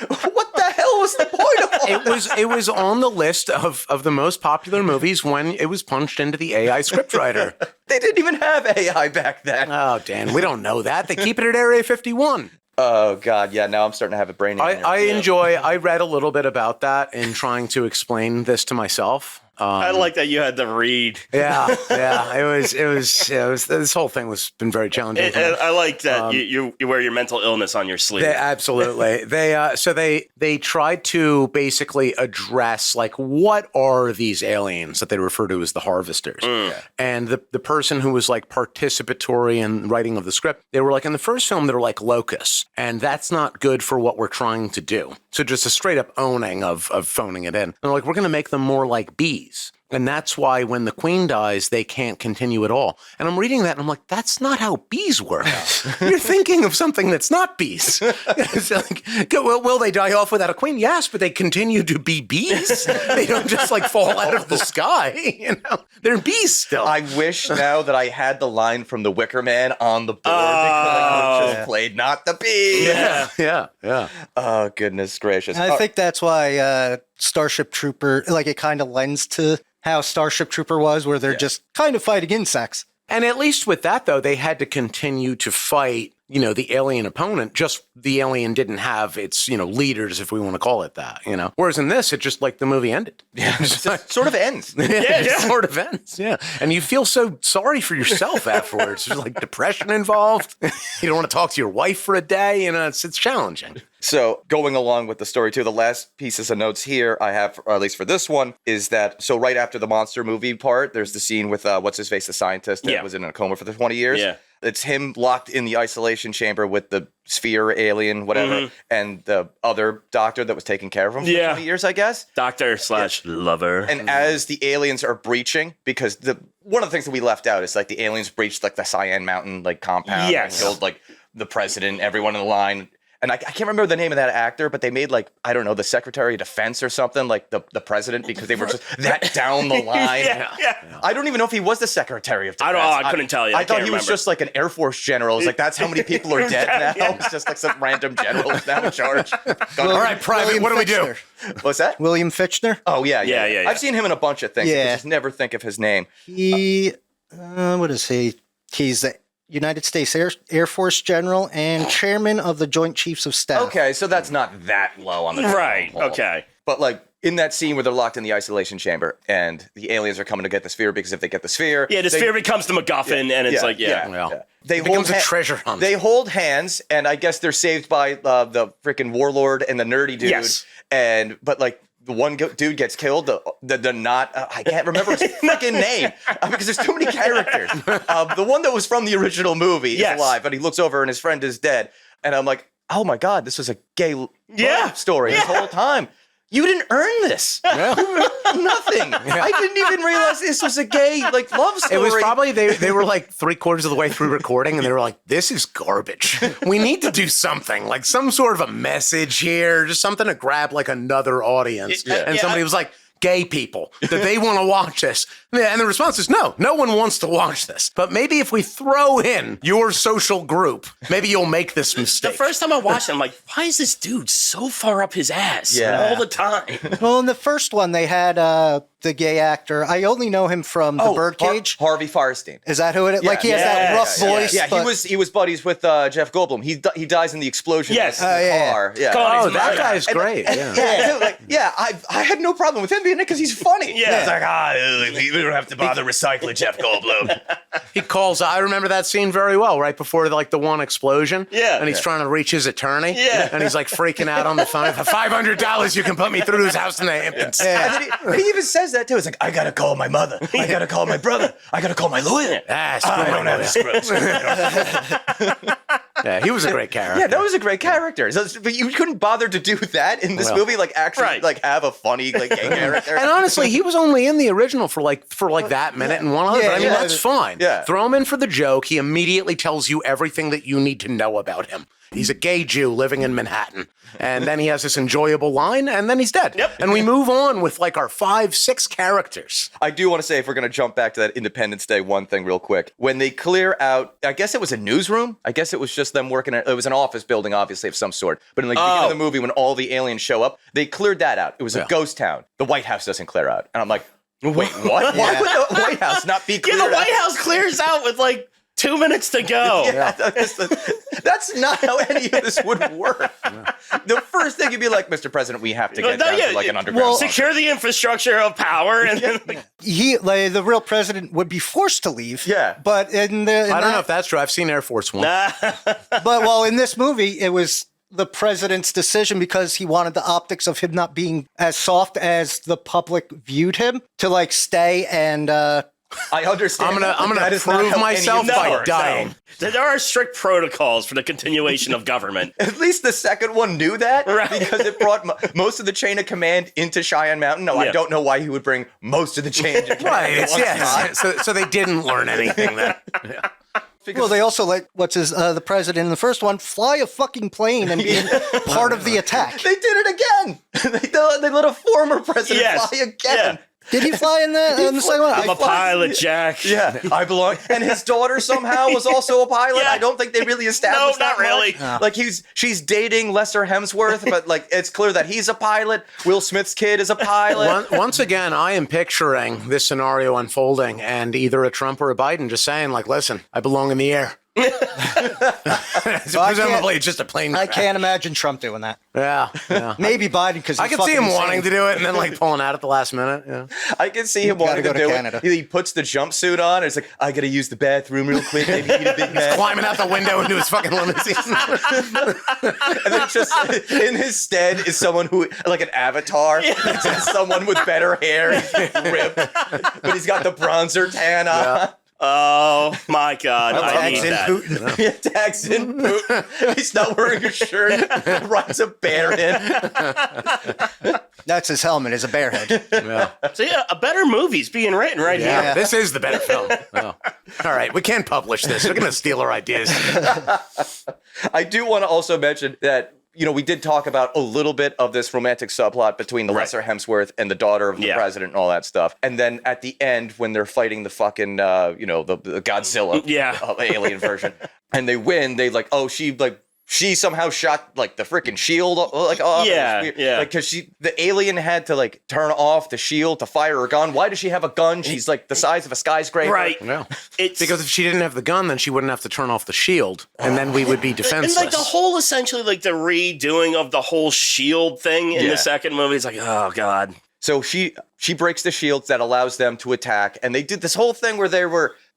A: What the hell was the point of all
D: It was on the list of the most popular movies when it was punched into the AI scriptwriter.
A: They didn't even have AI back then.
D: Oh, Dan, we don't know that. They keep it at Area 51.
A: Oh God, yeah. Now I'm starting to have a brain.
D: I read a little bit about that in trying to explain this to myself.
B: I like that you had to read.
D: Yeah. It was. This whole thing was been very challenging.
B: And
D: for me.
B: I like that you wear your mental illness on your sleeve.
D: Absolutely. They tried to basically address like what are these aliens that they refer to as the harvesters, and the person who was like participatory in writing of the script, they were like in the first film they were like locusts, and that's not good for what we're trying to do. So just a straight up owning of phoning it in. And they're like, we're going to make them more like bees. And that's why when the queen dies, they can't continue at all. And I'm reading that and I'm like, that's not how bees work. You're thinking of something that's not bees. It's like, will they die off without a queen? Yes, but they continue to be bees. They don't just like fall out of the sky. You know, they're bees still.
A: I wish now that I had the line from the Wicker Man on the board because I could have just played not the bee.
D: Yeah.
A: Oh goodness gracious.
C: And I think that's why Starship Trooper, like it kind of lends to how Starship Trooper was, where they're just kind of fighting insects.
D: And at least with that, though, they had to continue to fight, the alien opponent. Just the alien didn't have its, leaders, if we want to call it that, Whereas in this, it just like the movie ended.
A: Yeah, it just sort of ends.
D: It sort of ends. Yeah. And you feel so sorry for yourself afterwards. There's like depression involved. You don't want to talk to your wife for a day. It's challenging.
A: So going along with the story too, the last pieces of notes here I have, or at least for this one, is that so right after the monster movie part, there's the scene with what's his face, the scientist that was in a coma for the 20 years.
B: Yeah.
A: It's him locked in the isolation chamber with the sphere alien, whatever, and the other doctor that was taking care of him for 20 years, I guess.
B: Doctor/lover.
A: And as the aliens are breaching, because one of the things that we left out is like the aliens breached like the Cyan Mountain like compound and killed like the president, everyone in the line. And I can't remember the name of that actor, but they made like, I don't know, the Secretary of Defense or something, like the president, because they were just that down the line. I don't even know if he was the Secretary of Defense.
B: I couldn't tell you.
A: I thought he was just like an Air Force general. It's like, that's how many people are dead now. It's just like some random general is now in charge.
D: All right, Private, what do we do?
A: What's that?
C: William Fichtner?
A: Oh, yeah.
B: Yeah.
A: I've seen him in a bunch of things. I just never think of his name.
C: He, what is he? He's the United States Air Force General and Chairman of the Joint Chiefs of Staff.
A: Okay, so that's not that low on the
B: Right,
A: totem pole.
B: okay.
A: But like in that scene where they're locked in the isolation chamber and the aliens are coming to get the sphere, because if they get the sphere...
B: Yeah, the sphere becomes the MacGuffin, and it's like.
A: They
D: It becomes a treasure hunt.
A: They hold hands, and I guess they're saved by the freaking warlord and the nerdy dude.
B: Yes.
A: But like the one dude gets killed. The not I can't remember his freaking name because there's too many characters. The one that was from the original movie is alive, but he looks over and his friend is dead. And I'm like, oh my God, this was a gay love story this whole time. You didn't earn this. Nothing. I didn't even realize this was a gay love story.
D: It was probably they were like 3/4 of the way through recording, and they were like, "This is garbage. We need to do something, like some sort of a message here, just something to grab like another audience." And somebody was like, gay people? Do they want to watch this? And the response is no one wants to watch this. But maybe if we throw in your social group, maybe you'll make this mistake.
B: The first time I watched it, I'm like, why is this dude so far up his ass all the time?
C: Well, in the first one, they had the gay actor. I only know him from The Birdcage.
A: Harvey Firestein.
C: Is that who it is?
A: Yeah.
C: Like he has that rough voice.
A: Yeah,
C: but-
A: he was buddies with Jeff Goldblum. He dies in the explosion.
B: Yes.
A: in the car. Yeah.
D: Oh, that guy's great.
A: I had no problem with him being in it because he's funny.
B: Yeah.
A: It's like, we don't have to bother recycling Jeff Goldblum.
D: He calls. I remember that scene very well. Right before the one explosion.
B: Yeah.
D: And he's trying to reach his attorney.
B: Yeah.
D: And he's like freaking out on the phone. For $500, you can put me through his house in the Hamptons.
A: And then he even says that too. It's like, I gotta call my mother. I gotta call my brother. I gotta call my lawyer.
D: I
A: don't have the script.
D: Yeah, he was a great character.
A: Yeah, that was a great character. But you couldn't bother to do that in this movie, like actually like have a funny like gay character.
D: And honestly, he was only in the original for like that minute and one other.
C: Yeah,
D: but I mean,
C: yeah.
D: that's fine.
A: Yeah.
D: Throw him in for the joke. He immediately tells you everything that you need to know about him. He's a gay Jew living in Manhattan. And then he has this enjoyable line, and then he's dead.
B: Yep.
D: And we move on with like our 5-6 characters.
A: I do want to say, if we're going to jump back to that Independence Day one thing real quick, when they clear out, I guess it was a newsroom. I guess it was just them working at, it was an office building, obviously, of some sort. But in the beginning of the movie, when all the aliens show up, they cleared that out. It was a ghost town. The White House doesn't clear out. And I'm like, wait, what? Why would the White House not be cleared
B: Yeah, the
A: out?
B: White House clears out with like 2 minutes to go.
A: Yeah, that's not how any of this would work. The first thing you'd be like, Mr. President, we have to get down to like an underground bunker.
B: Secure the infrastructure of power, and then
C: the real president would be forced to leave.
A: Yeah.
C: But
D: I don't know if that's true. I've seen Air Force One.
C: in this movie, it was the president's decision because he wanted the optics of him not being as soft as the public viewed him to like stay and
A: I understand.
D: I'm gonna prove myself by dying.
B: There are strict protocols for the continuation of government.
A: At least the second one knew that,
B: Right.
A: because it brought most of the chain of command into Cheyenne Mountain. No, I don't know why he would bring most of the chain of command.
D: Right.
A: at one spot.
D: So they didn't learn anything then.
C: well, they also let the president in the first one fly a fucking plane and be part of the attack.
A: They did it again. They let a former president
B: Yes.
A: fly again.
B: Yeah.
C: Did he fly in the second one?
B: I'm a pilot, Jack.
A: Yeah, I belong. And his daughter somehow was also a pilot.
B: Yeah.
A: I don't think they really established
B: No, not
A: that
B: really.
A: much.
C: No.
A: Like she's dating Lesser Hemsworth, but like it's clear that he's a pilot. Will Smith's kid is a pilot.
D: Once again, I am picturing this scenario unfolding and either a Trump or a Biden just saying, like, listen, I belong in the air. Presumably, it's just a plane
C: I
D: crash.
C: can't imagine Trump doing that.
D: Yeah.
C: Maybe Biden because
D: I could see him wanting to do it and then like pulling out at the last minute. Yeah.
A: I can see him wanting
C: go
A: to
C: to
A: do
C: Canada.
A: it. He puts the jumpsuit on. And it's like, I got to use the bathroom real quick. Maybe eat a Big Mac.
D: Climbing out the window into his fucking limousine.
A: And then just in his stead is someone who, like an avatar. It's just someone with better hair. He's ripped, but he's got the bronzer tan on.
B: Oh my God, I need that.
C: Putin.
A: Yeah, tags in Putin. He's not wearing a shirt. Rides a bear in.
C: That's his helmet, is a bear head.
D: Yeah.
B: So yeah, a better movie's being written right
D: Yeah,
B: here.
D: this is the better film. Oh. All right, we can't publish this. We're going to steal our ideas.
A: I do want to also mention that, you know, we did talk about a little bit of this romantic subplot between the Lesser Hemsworth and the daughter of the president and all that stuff. And then at the end, when they're fighting the fucking, the Godzilla alien version, and they win, they like, oh, she somehow shot like the freaking shield, like, oh,
B: Yeah.
A: like, because the alien had to like turn off the shield to fire her gun. Why does she have a gun? She's like the size of a skyscraper.
B: Right.
D: No.
B: It's
D: Because if she didn't have the gun, then she wouldn't have to turn off the shield, and then we would be defenseless.
B: And like the whole, essentially, like the redoing of the whole shield thing in the second movie. It's like, oh God.
A: So she breaks the shields that allows them to attack, and they did this whole thing where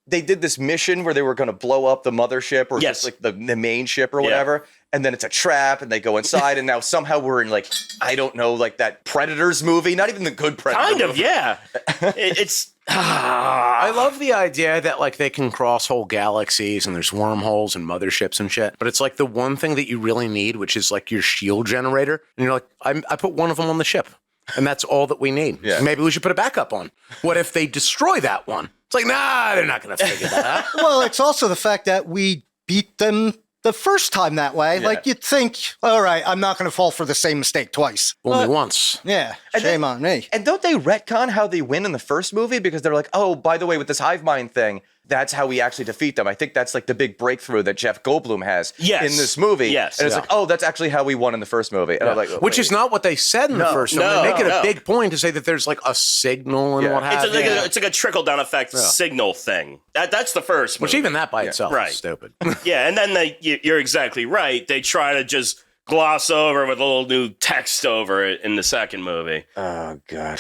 A: they did this mission where they were going to blow up the mothership or just like the main ship or whatever. And then it's a trap and they go inside. And now somehow we're in like, I don't know, like that Predators movie, not even the good Predator
B: Kind of,
A: movie.
B: yeah. It's.
D: I love the idea that like they can cross whole galaxies and there's wormholes and motherships and shit. But it's like the one thing that you really need, which is like your shield generator. And you're like, I put one of them on the ship. And that's all that we need.
A: Yeah.
D: Maybe we should put a backup on. What if they destroy that one? It's like, nah, they're not going to figure that out.
C: Well, it's also the fact that we beat them the first time that way.
A: Yeah.
C: Like, you'd think, all right, I'm not going to fall for the same mistake twice.
D: Only once.
C: Yeah,
A: And
C: shame
A: then-
C: on me.
A: And don't they retcon how they win in the first movie? Because they're like, oh, by the way, with this hive mind thing, that's how we actually defeat them. I think that's like the big breakthrough that Jeff Goldblum has
B: Yes.
A: in this movie.
B: Yes.
A: And it's
D: Yeah.
A: like, oh, that's actually how we won in the first movie. And I'm like,
D: Which is not what they said in the first one.
B: no,
D: They make it a
B: no.
D: big point to say that there's like a signal and
A: Yeah.
D: what have you.
B: It's like a trickle-down effect signal thing. That's the first movie.
D: Which even that by itself
B: Right.
D: is stupid.
B: Yeah, and then you're exactly right. They try to just gloss over with a little new text over it in the second movie.
A: oh, God.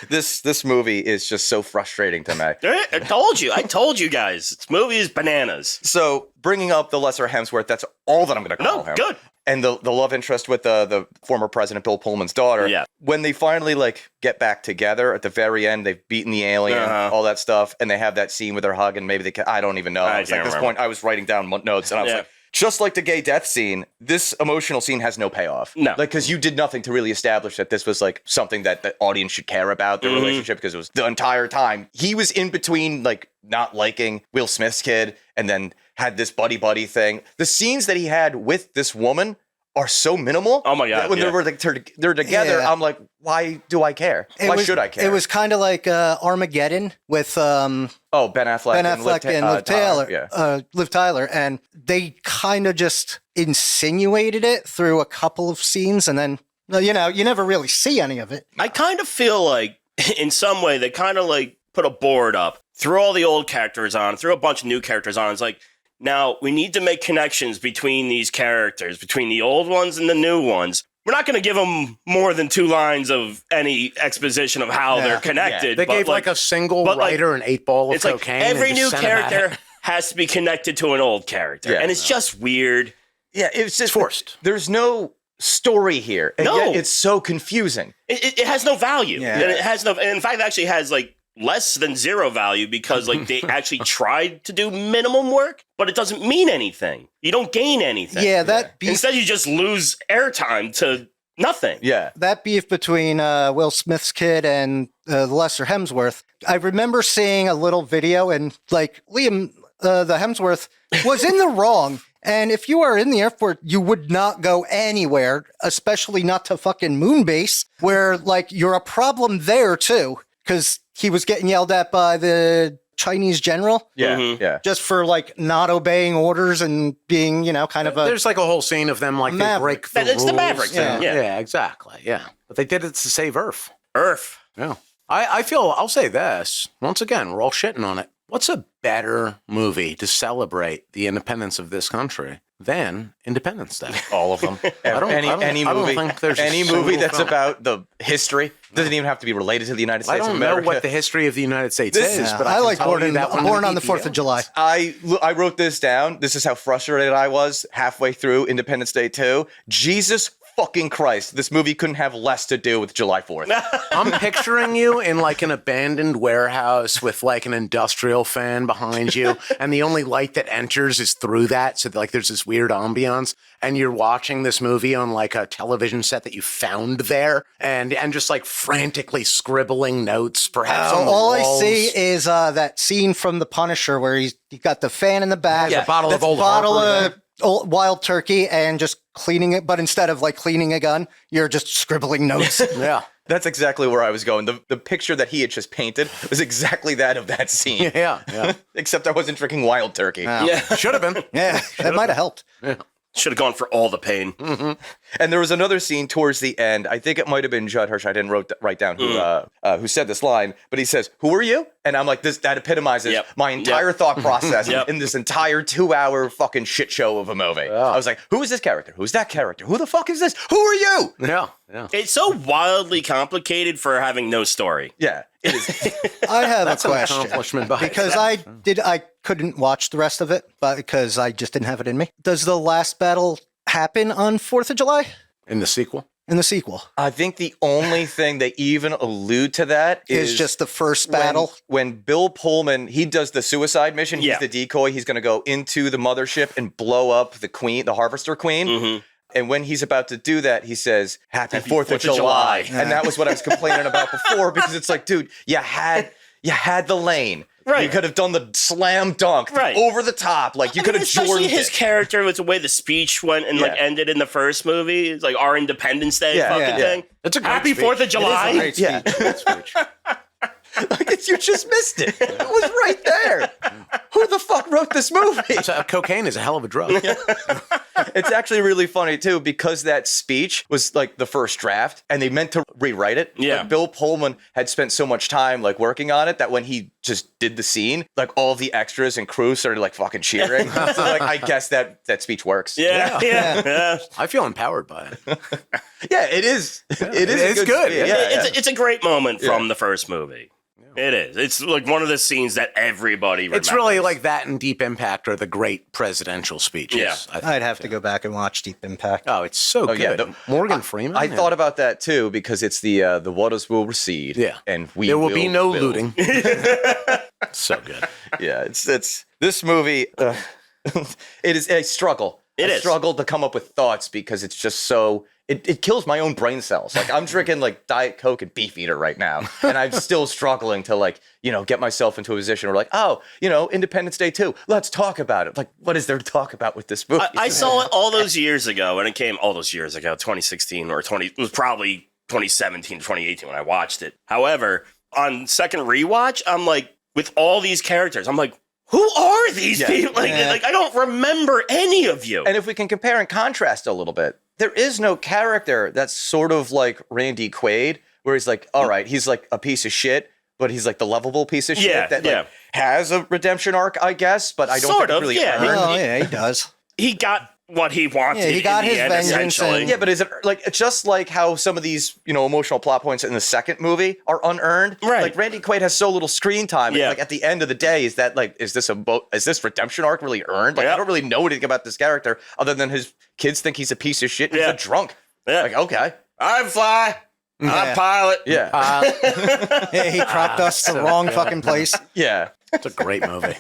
A: This movie is just so frustrating to me.
B: I told you guys. This movie is bananas.
A: So bringing up the lesser Hemsworth, that's all that I'm going to call
B: No,
A: him.
B: good.
A: And the love interest with the former president, Bill Pullman's daughter.
B: Yeah.
A: When they finally like get back together at the very end, they've beaten the alien, all that stuff, and they have that scene with her hug, and maybe they can, I don't even know. It's like
B: can't
A: at this
B: remember.
A: point, I was writing down notes, and I was
B: Yeah.
A: like, just like the gay death scene, this emotional scene has no payoff.
B: No.
A: Like, because you did nothing to really establish that this was like something that the audience should care about, their relationship, because it was the entire time. He was in between like not liking Will Smith's kid and then had this buddy thing. The scenes that he had with this woman are so minimal.
B: Oh my God,
A: that when
B: yeah.
A: they're together,
C: Yeah.
A: I'm like, why do I care? Why should I care?
C: It was kind of like Armageddon with
A: Ben Affleck,
C: Ben Affleck and Liv Taylor.
A: Yeah.
C: Liv Tyler. And they kind of just insinuated it through a couple of scenes. And then, you know, you never really see any of it.
B: I kind of feel like, in some way, they kind of like put a board up, threw all the old characters on, threw a bunch of new characters on. It's like, now we need to make connections between these characters, between the old ones and the new ones. We're not going to give them more than 2 lines of any exposition of how they're connected.
D: They
B: but
D: gave like a single writer an 8 ball of
B: it's like
D: cocaine.
B: every
D: and
B: new
D: just sent 'em at
B: character
D: it.
B: has to be connected to an old character.
A: Yeah.
B: And it's just weird.
A: Yeah, it's just
D: forced.
A: There's no story here. And
B: No.
A: yet it's so confusing.
B: It has no value.
C: Yeah.
B: And it has no, and in fact, it actually has like less than 0 value because like they actually tried to do minimum work, but it doesn't mean anything. You don't gain anything.
C: Yeah, that beef,
B: Instead, you just lose airtime to nothing.
A: Yeah.
C: that beef between Will Smith's kid and the lesser Hemsworth. I remember seeing a little video, and like Liam, the Hemsworth, was in the wrong. And if you are in the airport, you would not go anywhere, especially not to fucking moon base, where like you're a problem there too, because he was getting yelled at by the Chinese general
A: Yeah.
B: Mhm.
A: Yeah.
C: just for like not obeying orders and being, you know, kind of a.
D: There's like a whole scene of them like they
C: Maverick.
D: break the
B: It's the
D: rules.
B: Maverick thing, yeah.
D: Yeah, exactly. Yeah. But they did it to save Earth.
B: Earth.
D: Yeah. I feel, I'll say this. Once again, we're all shitting on it. What's a better movie to celebrate the independence of this country than Independence Day?
A: All of them.
D: don't-
A: any
D: I don't
A: movie.
D: think there's a
A: any
D: single
A: movie that's
D: film.
A: about the history doesn't even have to be related to the United
D: I
A: States of
D: don't know
A: America.
D: what the history of the United States
A: This
D: is,
A: is-
D: but
C: I
D: can
C: like
D: tell you that one
C: Born on the
D: EPO
C: 4th of July.
A: I wrote this down. This is how frustrated I was halfway through Independence Day 2. Jesus fucking Christ. This movie couldn't have less to do with July 4th.
D: I'm picturing you in like an abandoned warehouse with like an industrial fan behind you, and the only light that enters is through that. So like there's this weird ambiance, and you're watching this movie on like a television set that you found there, and just like frantically scribbling notes, perhaps on the
C: All
D: walls.
C: I see is that scene from The Punisher where he got the fan in the back,
D: Has a bottle of
C: that's
D: Old
C: bottle
D: Harper
C: of old wild turkey, and just cleaning it. But instead of like cleaning a gun, you're just scribbling notes.
D: Yeah.
A: That's exactly where I was going. The picture that he had just painted was exactly that of that scene.
D: Yeah.
A: Except I wasn't drinking wild turkey.
B: Yeah.
D: Should have been.
C: Yeah, that might have helped.
B: Should have gone for all the pain.
A: And there was another scene towards the end. I think it might have been Judd Hirsch. I didn't write down who said this line, but he says, "Who are you?" And I'm like, that epitomizes
B: Yep.
A: my entire thought process
B: Yep.
A: in this entire 2-hour fucking shit show of a movie. I was like, who is this character? Who's that character? Who the fuck is this? Who are you?
D: Yeah.
B: It's so wildly complicated for having no story.
A: Yeah, it is.
C: I have
D: That's
C: a
D: an
C: question
D: accomplishment by
C: because
D: itself.
C: I couldn't watch the rest of it, but because I just didn't have it in me. Does the last battle happen on 4th of July
D: In the sequel.
C: in the sequel?
A: I think the only thing they even allude to that
C: Is just the first battle.
A: When Bill Pullman, he does the suicide mission.
B: Yeah.
A: He's the decoy. He's going to go into the mothership and blow up the queen, the Harvester Queen.
B: Mm-hmm.
A: And when he's about to do that, he says, Happy 4th of July. And that was what I was complaining about before, because it's like, dude, you had the lane.
B: Right.
A: You could have done the slam dunk,
B: Right.
A: over the top. Like, you could have
B: especially
A: Jordaned
B: his
A: it.
B: character with the way the speech went and like
A: Yeah.
B: ended in the first movie. It's like our Independence Day
A: Yeah.
B: fucking
C: Yeah.
B: thing.
D: It's a great
B: Happy
D: speech.
B: 4th of July.
C: Great speech.
A: Yeah.
D: Good speech.
A: Like, you just missed it. It was right there. Who the fuck wrote this movie?
D: So, cocaine is a hell of a drug.
A: It's actually really funny too, because that speech was like the first draft and they meant to rewrite it.
B: Yeah.
A: But Bill Pullman had spent so much time like working on it that when he just did the scene, like all the extras and crew started like fucking cheering. So like, I guess that speech works.
B: Yeah.
D: I feel empowered by it.
A: Yeah, it is. It is.
D: It's
A: a
D: good.
A: speech.
D: Yeah.
A: Yeah,
B: It's a great moment
A: Yeah.
B: from the first movie. It is. It's like one of the scenes that everybody remembers.
D: It's really like that and Deep Impact are the great presidential speeches.
B: Yeah.
C: I'd have to go back and watch Deep Impact.
D: Oh, it's so good.
A: yeah,
D: Morgan Freeman.
A: I thought about that too because it's the waters will recede.
D: Yeah.
A: And we
D: there will be no
A: build.
D: looting. So good.
A: Yeah, it's this movie. It is a struggle.
B: It
A: a
B: is.
A: struggle to come up with thoughts because it's just so. It kills my own brain cells. Like I'm drinking like Diet Coke and Beefeater right now, and I'm still struggling to like get myself into a position where like, oh, Independence Day 2. Let's talk about it. Like, what is there to talk about with this movie?
B: I saw it all those years ago, and it came all those years ago, 2016 or 20. It was probably 2017, 2018 when I watched it. However, on second rewatch, I'm like, with all these characters, I'm like, who are these people? Like, I don't remember any of you.
A: And if we can compare and contrast a little bit, there is no character that's sort of like Randy Quaid, where he's like, all right, he's like a piece of shit, but he's like the lovable piece of shit that like, has a redemption arc, I guess, but I don't
B: Sort
A: think
B: of,
A: it really
B: yeah.
A: earned.
C: Oh, yeah, he does.
B: He got what he wanted.
C: Yeah, he got
B: in the
C: his
B: end,
C: vengeance
B: essentially.
C: and-
A: Yeah, but is it like it's just like how some of these emotional plot points in the second movie are unearned?
B: Right.
A: Like Randy Quaid has so little screen time.
B: Yeah.
A: Like at the end of the day, is this redemption arc really earned? Like I don't really know anything about this character other than his kids think he's a piece of shit. And he's a drunk.
B: Yeah.
A: Like okay.
B: I'm fly. I'm
C: Yeah.
B: pilot.
A: Yeah.
C: Yeah, he cropped us the wrong fucking place.
A: Yeah.
D: It's a great movie.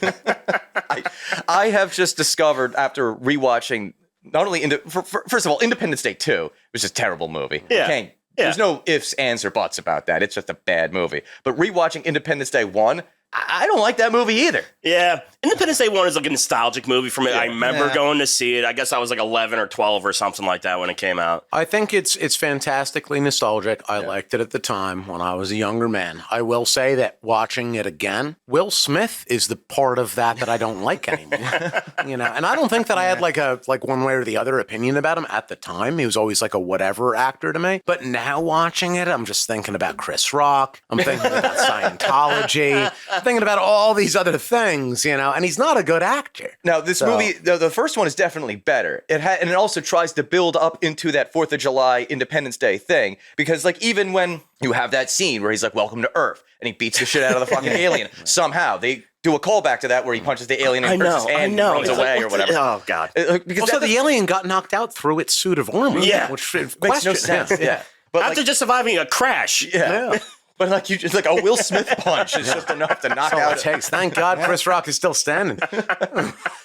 A: I have just discovered after rewatching not only first of all, Independence Day 2 was just a terrible movie.
B: Yeah.
A: There's no ifs, ands, or buts about that. It's just a bad movie. But rewatching Independence Day 1, I don't like that movie either.
B: Yeah. Independence Day 1 is like a nostalgic movie for me. I remember
C: Yeah.
B: going to see it. I guess I was like 11 or 12 or something like that when it came out.
D: I think it's fantastically nostalgic. I liked it at the time when I was a younger man. I will say that watching it again, Will Smith is the part of that I don't like anymore. And I don't think that I had like one way or the other opinion about him at the time. He was always like a whatever actor to me. But now watching it, I'm just thinking about Chris Rock. I'm thinking about Scientology. I'm thinking about all these other things, and he's not a good actor.
A: Now, this movie, the first one is definitely better. And it also tries to build up into that 4th of July Independence Day thing. Because, like, even when you have that scene where he's like, welcome to Earth, and he beats the shit out of the fucking alien, somehow they do a callback to that where he punches the alien and hurts his hand and runs
B: It's
A: away
B: like,
A: or whatever.
B: Oh, God.
A: Because
D: Also,
A: that
D: the alien got knocked out through its suit of armor.
B: Yeah.
D: Which
A: makes no sense. Yeah. But
B: After just surviving a crash.
A: yeah. But like you just like a Will Smith punch is just enough to knock
D: That's all
A: out.
D: it takes. Thank God Chris Rock is still standing.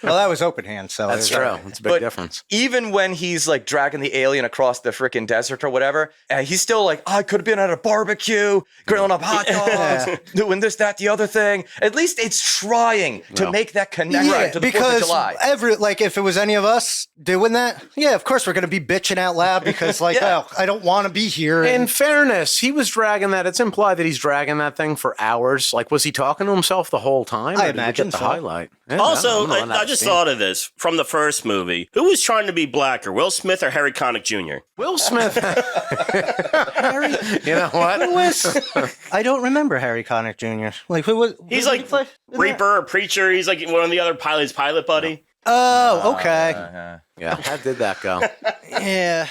C: Well, that was open hand, so
D: That's
C: it was-
D: true. It's a big
A: But
D: difference.
A: even when he's like dragging the alien across the freaking desert or whatever, he's still like, I could have been at a barbecue, grilling up hot dogs, doing this, that, the other thing. At least it's trying to make that connection
C: Yeah,
A: to the 4th of
C: because
A: July.
C: if it was any of us doing that, yeah, of course we're gonna be bitching out loud because
A: Yeah.
C: I don't want to be here.
D: In
C: And
D: fairness, he was dragging that. It's implied that he's dragging that thing for hours. Like, was he talking to himself the whole time?
C: I
D: or did we
C: imagine
D: get the
C: so.
D: highlight. Yeah,
B: Also,
D: I'm not
B: I just
D: seeing.
B: thought of this from the first movie. Who was trying to be blacker, Will Smith or Harry Connick Jr.?
D: Will Smith.
C: Harry,
D: You know what?
C: who was? I don't remember Harry Connick Jr. Like who was?
B: He's
C: who did
B: like
C: he play in that?
B: Reaper or Preacher. He's like one of the other pilots' pilot buddy.
C: Oh, okay.
D: Yeah, how did that go?
C: Yeah.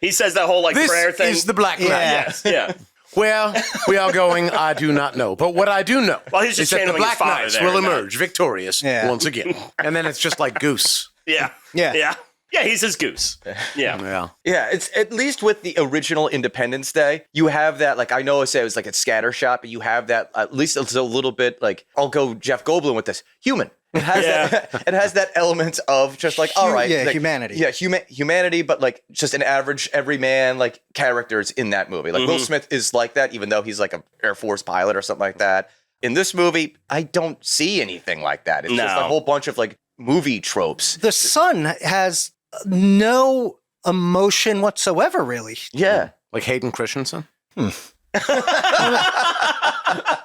B: He says that whole like
D: This
B: prayer thing.
D: is the Black Knight.
C: Yeah.
B: Yes, yeah.
D: Where we are going, I do not know. But what I do know
B: Well, he's
D: is
B: just
D: that the
B: channeling his
D: Black
B: father
D: Knights
B: there
D: will
B: in that.
D: emerge victorious
C: Yeah.
D: once again. And then it's just like Goose.
B: Yeah.
C: Yeah.
B: Yeah. Yeah, he's his goose. Yeah.
D: Yeah.
A: Yeah, it's at least with the original Independence Day, you have that, like, I know I say it was like a scatter shot, but you have that, at least it's a little bit, like, I'll go Jeff Goldblum with this, human. It has that. It has that element of just like, all right,
C: yeah,
A: like,
C: humanity.
A: Yeah, humanity, but like just an average everyman like characters in that movie. Like Will Smith is like that, even though he's like an Air Force pilot or something like that. In this movie, I don't see anything like that. It's just a
B: No.
A: whole bunch of like movie tropes.
C: The son has no emotion whatsoever, really.
A: Yeah.
D: Like Hayden Christensen?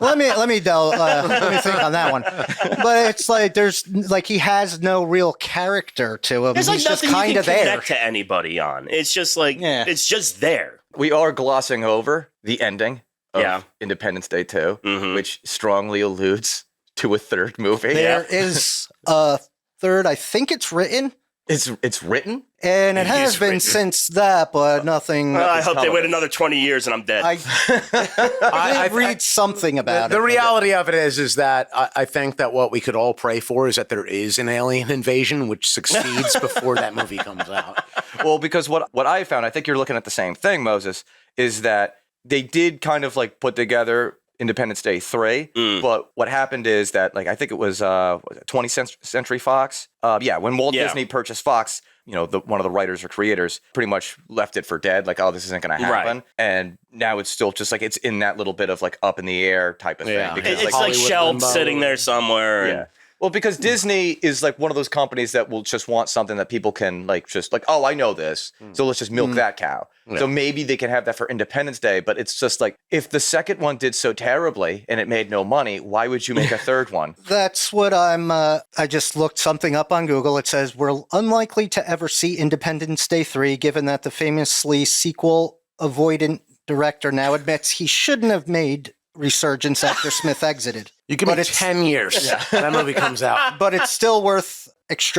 C: Let me let me think on that one. But it's like there's like he has no real character to him.
B: There's like
C: He's just
B: nothing you
C: kind
B: can
C: of there.
B: connect to anybody on. It's just like, it's just there.
A: We are glossing over the ending of
B: Yeah.
A: Independence Day 2,
B: Mhm.
A: which strongly alludes to a third movie.
C: There is a third. I think it's written,
A: It's written?
C: and it
B: It
C: has
B: is
C: been
B: written.
C: since that, but nothing.
B: I hope they
A: coming.
B: wait another 20 years and I'm dead.
C: I did read something about
D: The
C: it.
D: reality of it is that I think that what we could all pray for is that there is an alien invasion which succeeds before that movie comes out.
A: Well, because what I found, I think you're looking at the same thing, Moses, is that they did kind of like put together Independence Day 3, but what happened is that, like, I think it was 20th Century Fox. When Walt Disney purchased Fox, one of the writers or creators pretty much left it for dead. Like, oh, this isn't going to happen.
B: Right.
A: And now it's still just like it's in that little bit of like up in the air type of thing.
D: Yeah.
A: Because,
B: It's like
D: Hollywood
B: shelved
D: limbo.
B: sitting there somewhere.
A: yeah. Well, because Disney is like one of those companies that will just want something that people can like just like, oh, I know this, so let's just milk that cow.
D: Yeah.
A: So maybe they can have that for Independence Day, but it's just like if the second one did so terribly and it made no money, why would you make a third one?
C: That's what I just looked something up on Google. It says we're unlikely to ever see Independence Day 3, given that the famously sequel avoidant director now admits he shouldn't have made Resurgence after Smith exited.
D: You give
C: But
D: me
C: it's-
D: 10 years, that movie comes out.
C: But it's still worth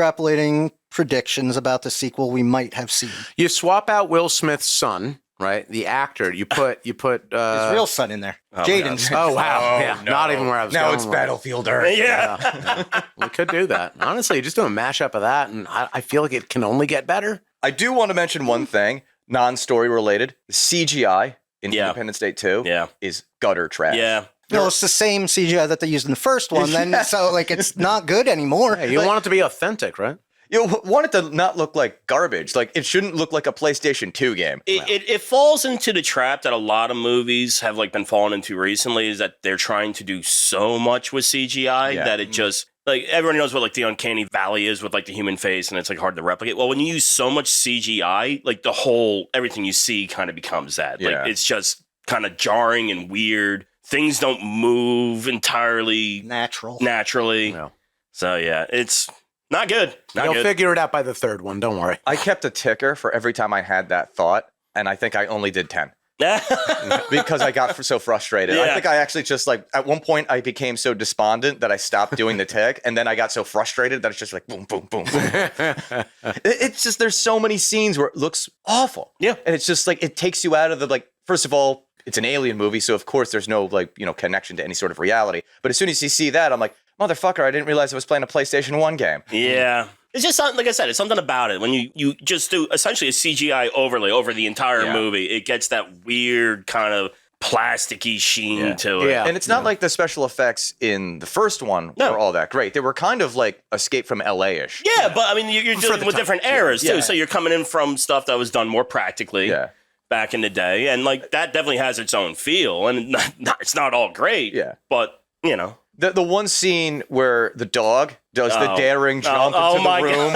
C: extrapolating predictions about the sequel we might have seen.
D: You swap out Will Smith's son, right? The actor. You put
C: His real son in there,
B: my
C: Jaden's.
D: Oh wow!
A: Oh,
D: yeah,
A: no.
D: not even where I was
A: Now
D: going.
A: it's
D: with it.
A: Battlefield Earth.
B: Yeah.
D: We could do that. Honestly, just do a mashup of that, and I feel like it can only get better.
A: I do want to mention one thing, non-story related. The CGI in
B: Yeah.
A: Independence Day 2
B: Yeah.
A: is gutter trash.
B: Yeah.
C: No, it's the same CGI that they used in the first one. Then, so like it's not good anymore.
D: Hey, you want it to be authentic, right?
A: You want it to not look like garbage. Like it shouldn't look like a PlayStation 2 game.
B: It falls into the trap that a lot of movies have like been falling into recently, is that they're trying to do so much with CGI
A: Yeah.
B: that it just like everyone knows what like the uncanny valley is with like the human face, and it's like hard to replicate. Well, when you use so much CGI, like the whole everything you see kind of becomes that.
A: Yeah.
B: Like it's just kind of jarring and weird. Things don't move entirely
C: Natural.
B: naturally.
D: No.
B: So yeah, it's not good. Not
D: You'll
B: good.
D: figure it out by the third one. Don't worry.
A: I kept a ticker for every time I had that thought, and I think I only did 10 because I got so frustrated. I
B: Yeah.
A: think I actually just like at one point I became so despondent that I stopped doing the tick, and then I got so frustrated that it's just like boom, boom, boom, boom. It's just there's so many scenes where it looks awful.
B: Yeah.
A: And it's just like it takes you out of the like. First of all, it's an alien movie, so of course there's no like connection to any sort of reality. But as soon as you see that, I'm like, motherfucker, I didn't realize I was playing a PlayStation 1 game.
B: Yeah. It's just something, like I said, it's something about it. When you just do essentially a CGI overlay over the entire
A: Yeah.
B: movie, it gets that weird kind of plasticky sheen to it.
D: Yeah.
A: And it's not like the special effects in the first one
B: No.
A: were all that great. They were kind of like Escape from LA-ish.
B: Yeah, but I mean, you're dealing with different eras too.
A: Yeah.
B: So you're coming in from stuff that was done more practically
A: Yeah.
B: back in the day, and like that definitely has its own feel. And it's not all great.
A: Yeah.
B: but you know,
A: The one scene where the dog does the daring jump into
B: my
A: the room.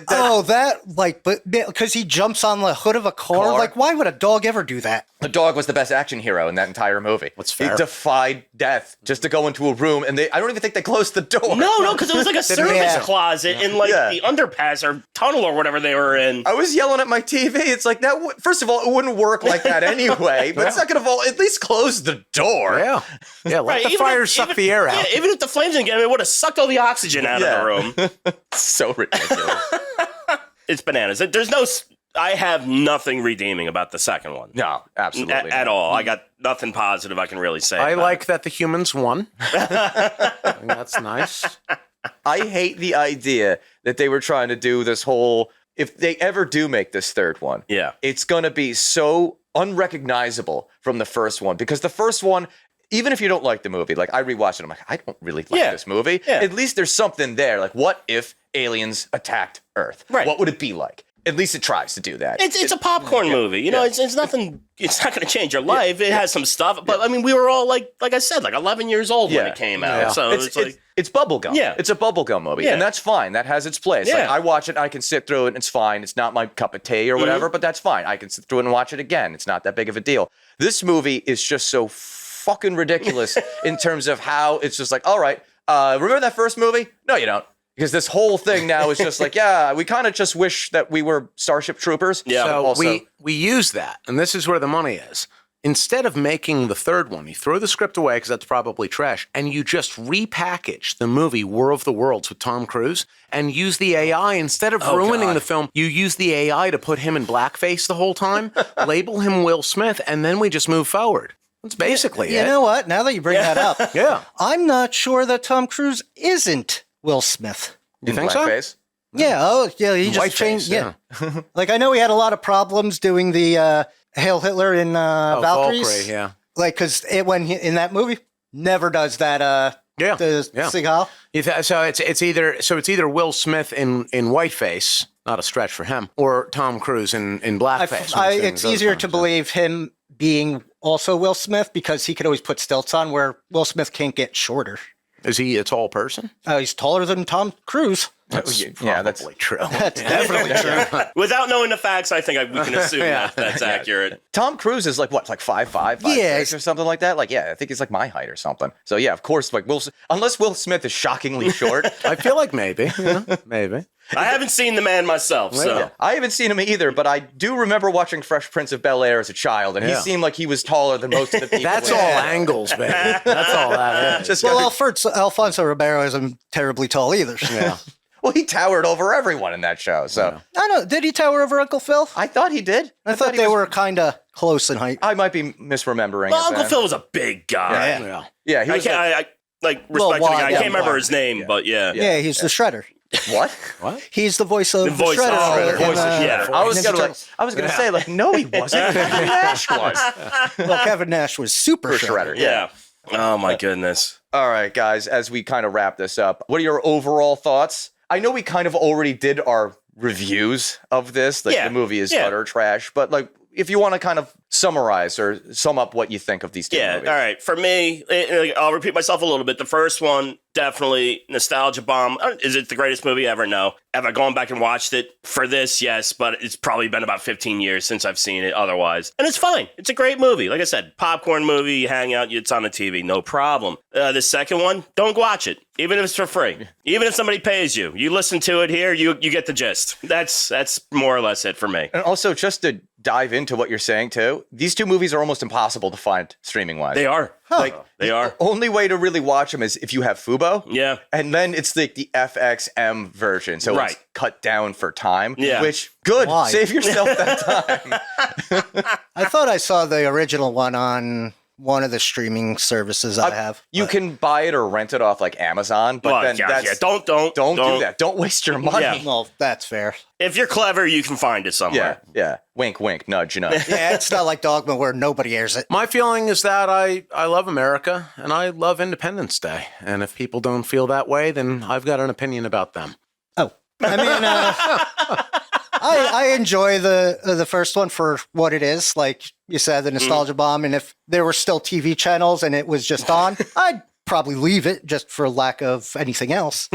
B: God.
C: But because he jumps on the hood of a car.
A: Car.
C: Like, why would a dog ever do that?
A: The dog was the best action hero in that entire movie.
D: What's
A: He
D: fair.
A: defied death just to go into a room, and I don't even think they closed the door.
B: no, because it was like a service
C: Yeah.
B: closet in like
A: Yeah.
B: the underpass or tunnel or whatever they were in.
A: I was yelling at my TV. It's like that. First of all, it wouldn't work like that anyway. But second of all, at least close the door.
D: Yeah. Yeah. Let the
B: even
D: fire
B: if-
D: suck
B: even-
D: the air out.
B: Yeah, even if the flames didn't get him, it would have sucked all the oxygen out
A: Yeah.
B: of the room.
A: So ridiculous.
B: It's bananas. There's no. I have nothing redeeming about the second one.
A: No, absolutely
B: At
A: not.
B: all. I got nothing positive I can really say.
D: I
B: about
D: like that the humans won. I think that's nice.
A: I hate the idea that they were trying to do this whole. If they ever do make this third one,
B: it. Yeah.
A: it's going to be so unrecognizable from the first one, because the first one, even if you don't like the movie, like I rewatched it, I'm like, I don't really like
B: Yeah.
A: this movie.
B: Yeah.
A: At least there's something there. Like, what if aliens attacked Earth?
B: Right.
A: What would it be like? At least it tries to do that.
B: It's a popcorn movie. You know, it's nothing. It's not going to change your life. It has some stuff, but I mean, we were all like I said, like 11 years old when it came out.
D: Yeah.
B: So
A: it's bubblegum.
B: Yeah.
A: It's a bubblegum movie.
B: Yeah.
A: And that's fine. That has its place.
B: Yeah.
A: Like, I watch it, I can sit through it, and it's fine. It's not my cup of tea or whatever, but that's fine. I can sit through it and watch it again. It's not that big of a deal. This movie is just so fucking ridiculous in terms of how it's just like, all right, remember that first movie? No, you don't. Because this whole thing now is just like, yeah, we kind of just wish that we were Starship Troopers.
B: Yeah.
D: So
A: Also,
D: we use that, and this is where the money is. Instead of making the third one, you throw the script away because that's probably trash, and you just repackage the movie War of the Worlds with Tom Cruise and use the AI. Instead of ruining the film, you use the AI to put him in blackface the whole time, label him Will Smith, and then we just move forward. That's basically
C: You
D: it.
C: know what? Now that you bring that up,
D: Yeah.
C: I'm not sure that Tom Cruise isn't Will Smith.
D: You think so?
A: blackface.
C: Yeah. Oh, yeah. He just
D: Whiteface,
C: changed. Yeah. Like I know he had a lot of problems doing the Hail Hitler in Valkyries.
D: Valkyrie, yeah.
C: Like because in that movie never does that.
D: Yeah.
C: The
D: Yeah.
C: Seagal.
D: So it's either Will Smith in whiteface, not a stretch for him, or Tom Cruise in blackface.
C: It's easier to believe him being also Will Smith because he could always put stilts on where Will Smith can't get shorter.
D: Is he a tall person?
C: He's taller than Tom Cruise.
D: That's
A: that's
D: probably true.
C: That's definitely true.
B: without knowing the facts, I think we can assume that's accurate.
A: Tom Cruise is like what, like 5'5", 5'6", or something like that. Like, yeah, I think he's like my height or something. So yeah, of course, like unless Will Smith is shockingly short.
D: I feel like maybe. Maybe.
B: I haven't seen the man myself, so.
A: Yeah. I haven't seen him either, but I do remember watching Fresh Prince of Bel-Air as a child, and he
D: Yeah.
A: seemed like he was taller than most of the people.
D: That's
A: in
D: all
A: it.
D: angles, baby. That's all that is.
A: Just
C: Well,
A: gotta-
C: Alfonso Ribeiro isn't terribly tall either.
D: Yeah.
A: well, he towered over everyone in that show. So
C: I don't know. Did he tower over Uncle Phil?
A: I thought he did.
C: I thought they were kind of close in height.
A: I might be misremembering.
B: Well,
A: it
B: Uncle
A: then.
B: Phil was a big guy.
D: Yeah.
A: Yeah, he
B: I
A: was.
B: can't.
A: Like,
B: I like
C: Well,
B: respect to the
C: why-
B: guy. I
C: yeah,
B: can't remember
A: why-
B: his name, but yeah.
C: Yeah, he's the Shredder.
A: what?
D: What?
C: He's the voice of
B: The voice
C: Shredder.
B: of Shredder.
C: in,
B: Voice of Shredder.
A: I was
C: Ninja
A: gonna.
C: Turtles.
A: I was gonna say like, no, he wasn't. Kevin Nash was.
C: Well, Kevin Nash was super
A: For
C: Shredder.
A: Shredder.
B: Yeah. Oh my goodness.
A: All right, guys. As we kind of wrap this up, what are your overall thoughts? I know we kind of already did our reviews of this. Like the movie is utter trash, but like if you want to kind of summarize or sum up what you think of these two movies.
B: All right. For me, I'll repeat myself a little bit. The first one, definitely nostalgia bomb. Is it the greatest movie ever? No. Have I gone back and watched it for this? Yes, but it's probably been about 15 years since I've seen it otherwise. And it's fine. It's a great movie. Like I said, popcorn movie, you hang out, it's on the TV, no problem. The second one, don't watch it, even if it's for free. Even if somebody pays you. You listen to it here, you get the gist. That's more or less it for me.
A: And also, just to dive into what you're saying too, these two movies are almost impossible to find streaming wise.
B: They are.
A: Like
B: They are.
A: Only way to really watch them is if you have Fubo.
B: Yeah.
A: And then it's like the FXM version. So
B: Right.
A: it's cut down for time.
B: Yeah.
A: Which, good.
C: Why?
A: Save yourself that time.
C: I thought I saw the original one on one of the streaming services I have.
A: You can buy it or rent it off like Amazon, but
B: Well,
A: then that's
B: Don't
A: don't do that. Don't waste your money.
B: Yeah.
C: Well, that's fair.
B: If you're clever, you can find it
A: Yeah,
B: somewhere.
A: yeah. Wink, wink, nudge, nudge.
C: Yeah, it's not like Dogma where nobody airs it.
D: My feeling is that I love America and I love Independence Day. And if people don't feel that way, then I've got an opinion about them.
C: Oh, I mean, I enjoy the first one for what it is. Like you said, the nostalgia bomb. And if there were still TV channels and it was just on, I'd probably leave it just for lack of anything else.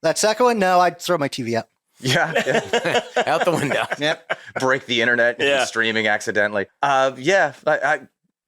C: That second one, no, I'd throw my TV out.
A: Yeah.
D: Out the window.
C: Yep.
A: Break the internet and
B: Yeah.
A: streaming accidentally. I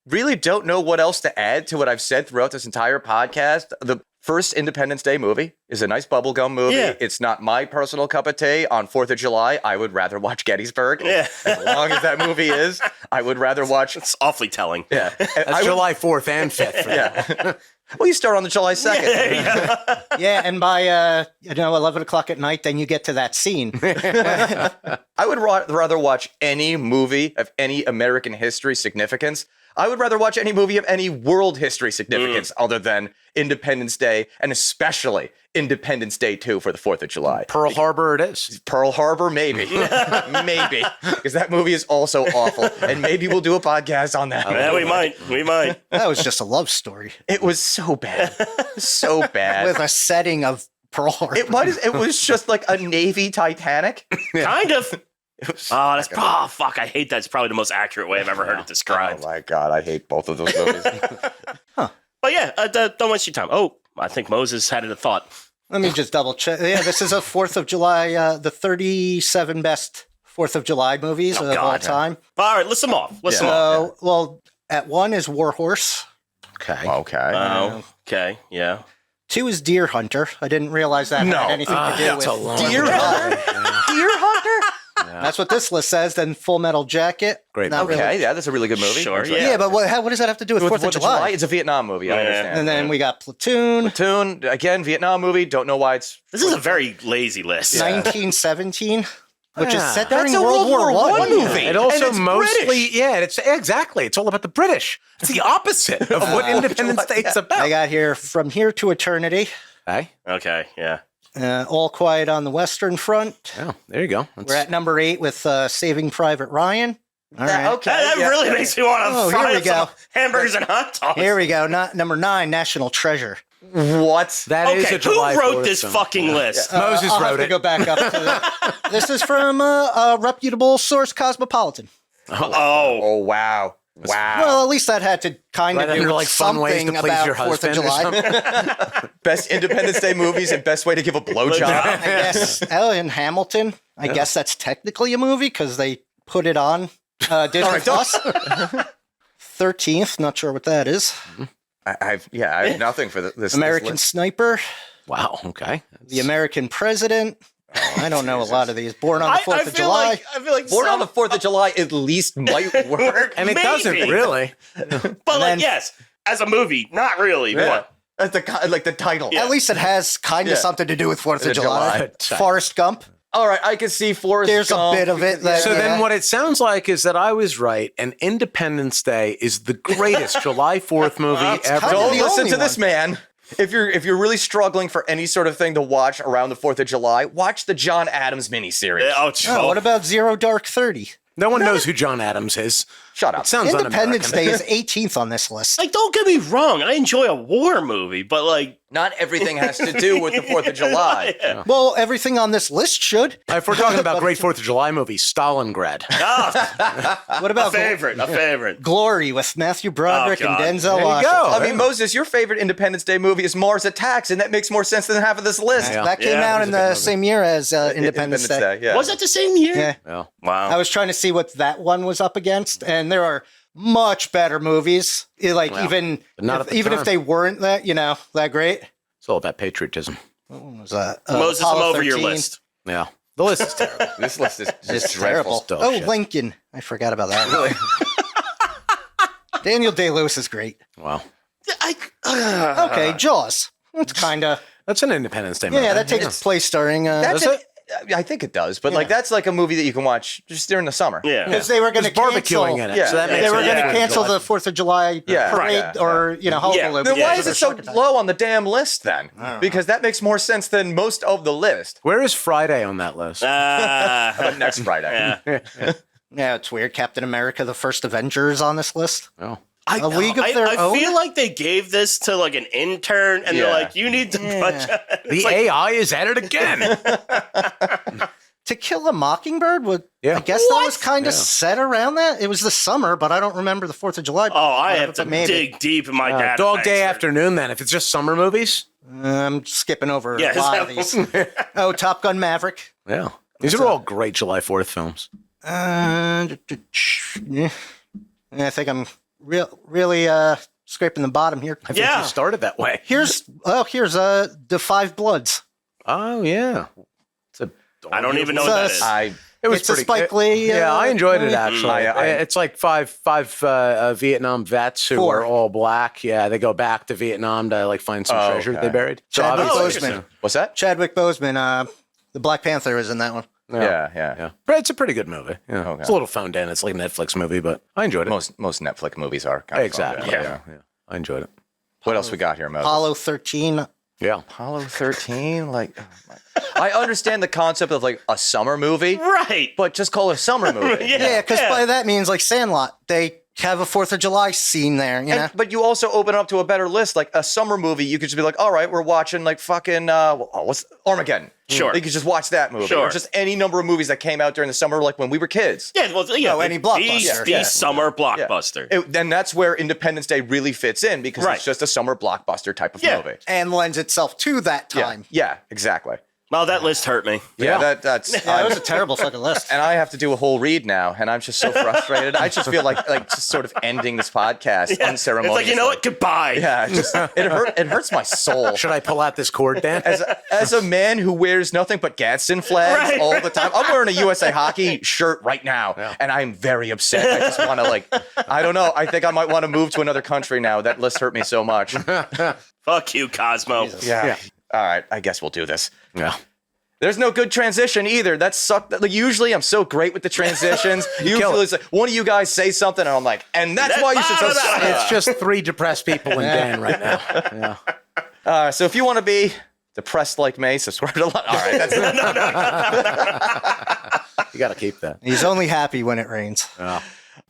A: really don't know what else to add to what I've said throughout this entire podcast. The first Independence Day movie is a nice bubblegum movie.
B: Yeah.
A: It's not my personal cup of tea. On 4th of July, I would rather watch Gettysburg.
B: Yeah.
A: As long as that movie is, I would rather watch.
B: It's awfully telling.
A: Yeah.
D: That's July 4th and 5th. For that.
A: Yeah. Well, you start on the July 2nd.
C: Yeah, and by 11 o'clock at night, then you get to that scene.
A: I would rather watch any movie of any American history significance. I would rather watch any movie of any world history significance other than Independence Day, and especially Independence Day 2 for the 4th of July.
D: Pearl Harbor it is.
A: Pearl Harbor, maybe. Maybe. Because that movie is also awful. And maybe we'll do a podcast on that.
B: Yeah, we might. We might.
C: That was just a love story
A: It was so bad. So bad.
C: with a setting of Pearl Harbor.
A: It was just like a Navy Titanic.
B: Kind of. Oh, fuck! I hate that. It's probably the most accurate way I've ever heard it described.
A: Oh my god, I hate both of those movies.
B: But yeah, don't waste your time. Oh, I think Moses had a thought.
C: Let me just double check. Yeah, this is a 4th of July, the 37 best 4th of July movies of all time.
B: All right, list them off.
C: Well, at 1 is War Horse.
D: Okay.
A: Okay.
B: Okay, yeah.
C: 2 is Deer Hunter. I didn't realize that had anything to do with
A: Deer Hunter. Deer Hunter.
C: That's what this list says. Then Full Metal Jacket.
D: Great
C: Not
D: movie.
C: really.
A: Okay, yeah, that's a really good movie.
B: Sure,
A: That's
C: Yeah, but what does that have to do with 4th of July?
A: It's a Vietnam movie. I understand.
C: And then we got Platoon.
A: Platoon, again, Vietnam movie. Don't know why it's.
B: This is a very lazy list.
C: 1917, which is set
A: That's
C: during
A: a
C: World War
A: One
C: I.
A: movie.
D: It also
A: it's
D: mostly,
A: British.
D: it's exactly. It's all about the British. It's the opposite of what Independence Day is about.
C: I got here From Here to Eternity.
D: Hey,
B: Okay, yeah.
C: All Quiet on the Western Front.
D: oh, there you go.
C: We're at number 8 with Saving Private Ryan. All right.
A: Okay.
B: That really makes me want to
C: Oh,
B: fry
C: here we
B: up some
C: go.
B: hamburgers and hot dogs.
C: Here we go. Number 9, National Treasure.
A: What?
D: That is
B: Okay,
D: a July
B: who wrote
D: 4th
B: this
D: film.
B: fucking list?
D: Moses
C: I'll have
D: wrote
C: to
D: it.
C: go back up to the, This is from a reputable source, Cosmopolitan.
B: Oh,
A: Oh wow. Wow.
C: Well, at least that had to kind
D: Right
C: of do
D: under,
C: with
D: like, fun ways to
C: something
D: please
C: about
D: your
C: 4th of
D: husband or
C: July.
D: something.
A: Best Independence Day movies and best way to give a blowjob.
C: I guess. Oh, and Hamilton. I guess that's technically a movie because they put it on Disney Plus. 13th. Not sure what that is.
A: I have nothing for this.
C: American
A: This
C: Sniper.
D: Wow. Okay.
C: The American President. I don't know a lot of these. Born on the 4th of July.
B: I feel like
A: Born on the 4th of July at least might work.
D: And it doesn't
B: Maybe.
D: really.
B: But
C: then-
B: yes, as a movie, not really.
A: Yeah.
B: But
A: Like the title.
C: At least it has kind of
A: Yeah.
C: something to do with 4th of
A: The
C: July.
D: July.
C: Forrest Gump.
A: All right, I can see Forrest
C: There's
A: Gump.
C: a bit of it. That,
D: So then what it sounds like is that I was right, and Independence Day is the greatest July 4th movie ever.
C: kind of
A: Don't
C: the
A: listen
C: only
A: to this man. If you're really struggling for any sort of thing to watch around the 4th of July, watch the John Adams miniseries.
C: Oh, what about Zero Dark 30?
D: No one knows who John Adams is.
A: Shut up.
D: It sounds
C: Independence Day
D: un-American.
C: is 18th on this list.
B: like, don't get me wrong, I enjoy a war movie, but like,
A: Not everything has to do with the 4th of July.
C: Well, everything on this list should.
D: If we're talking about great 4th of July movies, Stalingrad.
C: What
B: a
C: about
B: favorite.
C: Glory with Matthew Broderick
B: Oh,
C: and
B: God.
C: Denzel
D: There you
C: Washington?
D: go.
A: I mean, Moses, your favorite Independence Day movie is Mars Attacks, and that makes more sense than half of this list.
D: Yeah.
C: That came
B: Yeah,
C: out
B: it
C: in
D: was a good
C: the
D: movie.
C: same year as Independence Day.
A: Yeah.
B: Was that the same year?
C: Yeah.
D: Yeah.
B: Wow.
C: I was trying to see what that one was up against, and there are much better movies. Like
D: Well,
C: even
D: but not at the
C: even if
D: time.
C: they weren't that great.
D: It's all about patriotism.
C: What one was that?
B: Moses, I'm
C: Apollo
B: over your
C: 13.
B: list.
D: Yeah. The list is terrible.
A: This list is just
C: It's
A: dreadful.
C: terrible.
D: Dog
C: Oh,
D: shit.
C: Lincoln. I forgot about that. Daniel Day-Lewis is great.
D: Wow.
C: Okay, Jaws. It's kind of
D: That's an Independence Day movie.
C: yeah. That takes place during
A: That's
D: Does
A: I think it does, but like that's like a movie that you can watch just during the summer.
B: Yeah.
C: because they were going to
D: There's
C: cancel.
D: barbecuing in it.
A: Yeah.
D: So that
A: They
D: makes
C: They were
D: it
C: going
B: Yeah.
C: to cancel the 4th of July
A: Yeah.
C: parade
A: Yeah.
C: or hullabaloo.
A: Then
B: Yeah.
A: why is it so low on the damn list then? Because that makes more sense than most of the list.
D: Where is Friday on that list?
A: But next Friday.
B: yeah.
C: Yeah, it's weird. Captain America, the first Avengers on this list.
D: Oh.
C: A League of Their
B: I
C: Own?
B: feel like they gave this to like an intern, and they're
A: Yeah.
B: like, "You need to punch."
D: The AI is at it again.
C: To Kill a Mockingbird would
D: Yeah.
C: I guess that was kind of
D: Yeah.
C: set around that. It was the summer, but I don't remember the 4th of July.
B: Oh, I have to
C: But maybe.
B: dig deep in my database.
D: Dog Day Afternoon, then. If it's just summer movies.
C: I'm skipping over
B: Yeah,
C: a lot of these. Oh, Top Gun Maverick.
D: Yeah. These are all great July 4th films.
C: Yeah. I think I'm really scraping the bottom here.
D: I think
B: Yeah.
D: you started that way.
C: Here's The Five Bloods.
D: Oh, yeah. It's a
B: I don't even know
C: So
B: what that
C: it's-
B: is.
D: It was
C: It's a
D: pretty
C: Spike Lee,
D: Yeah, I enjoyed it
C: movie.
D: actually. It's like five Vietnam vets who
C: 4.
D: are all black. Yeah, they go back to Vietnam to like find some
A: Oh,
D: treasure
A: okay.
D: they buried. So
C: Chadwick
D: obviously,
C: Boseman.
A: What's that?
C: Chadwick Boseman. The Black Panther is in that one.
A: Yeah.
D: yeah, but it's a pretty good movie. Yeah,
A: Okay.
D: it's a little phoned in. It's like a Netflix movie, but I enjoyed it.
A: Most Netflix movies are kind of
D: Exactly.
A: fun,
D: Yeah. I enjoyed it.
A: What else we got here, Moses?
C: Apollo 13.
D: Yeah.
A: Apollo 13. Like, I understand the concept of like a summer movie,
B: Right.
A: but just call it a summer movie.
B: Yeah.
C: Yeah, because by that means like Sandlot. They have a 4th of July scene there, you know?
A: But you also open up to a better list, like a summer movie. You could just be like, all right, we're watching like fucking what's Armageddon.
B: Sure.
A: You could just watch that movie.
B: Sure.
A: Or just any number of movies that came out during the summer, like when we were kids.
B: Yeah, well, yeah.
C: Oh, any blockbuster.
B: The summer blockbuster.
A: Then that's where Independence Day really fits in because
B: Right.
A: it's just a summer blockbuster type of movie.
C: And lends itself to that time.
A: Yeah, exactly.
B: Well, that list hurt me.
A: Yeah, that's
C: That was a terrible fucking list.
A: and I have to do a whole read now, and I'm just so frustrated. I just feel like just sort of ending this podcast
B: It's
A: unceremoniously.
B: like, you know what? Goodbye.
A: Yeah, it hurts my soul.
D: Should I pull out this cord, Dan?
A: As a man who wears nothing but Gadsden flags
B: Right.
A: all the time, I'm wearing a USA Hockey shirt right now, and I'm very upset. I just want to I don't know. I think I might want to move to another country now. That list hurt me so much.
B: Fuck you, Cosmo.
A: Yeah. All right, I guess we'll do this.
D: Yeah.
A: There's no good transition either. That sucked. Like, usually I'm so great with the transitions. Usually it's like one of you guys say something and I'm like, and that's why you should subscribe.
D: It's just 3 depressed people in Dan right now. Yeah.
A: So if you want to be depressed like me, subscribe to... All right, that's
D: You got to keep that.
C: He's only happy when it rains.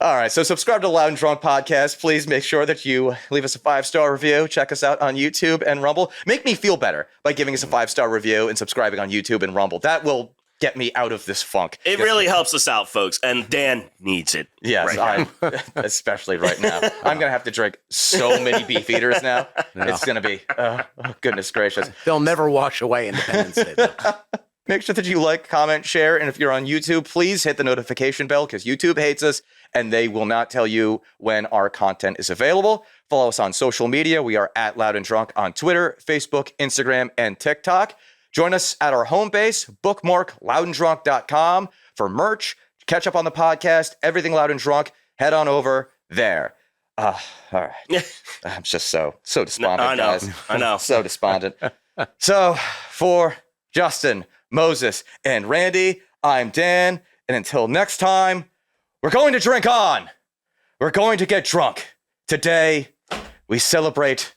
A: All right, so subscribe to Loud and Drunk Podcast. Please make sure that you leave us a 5-star review. Check us out on YouTube and Rumble. Make me feel better by giving us a 5-star review and subscribing on YouTube and Rumble. That will get me out of this funk.
B: It really helps us out, folks, and Dan needs it.
A: Yes,
B: right now.
A: especially right now. I'm going to have to drink so many beef eaters now.
D: No.
A: It's going to be, oh, goodness gracious.
D: They'll never wash away Independence Day.
A: Make sure that you like, comment, share, and if you're on YouTube, please hit the notification bell because YouTube hates us and they will not tell you when our content is available. Follow us on social media. We are at Loud and Drunk on Twitter, Facebook, Instagram, and TikTok. Join us at our home base, bookmark loudanddrunk.com for merch, catch up on the podcast, everything Loud and Drunk. Head on over there. All right. I'm just so despondent,
B: I know.
A: guys.
B: I know.
A: So despondent. So for Justin, Moses, and Randy, I'm Dan. And until next time, we're going to drink on. We're going to get drunk. Today, we celebrate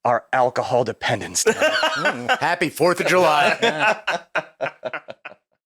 A: our alcohol dependence.
D: Happy 4th of July.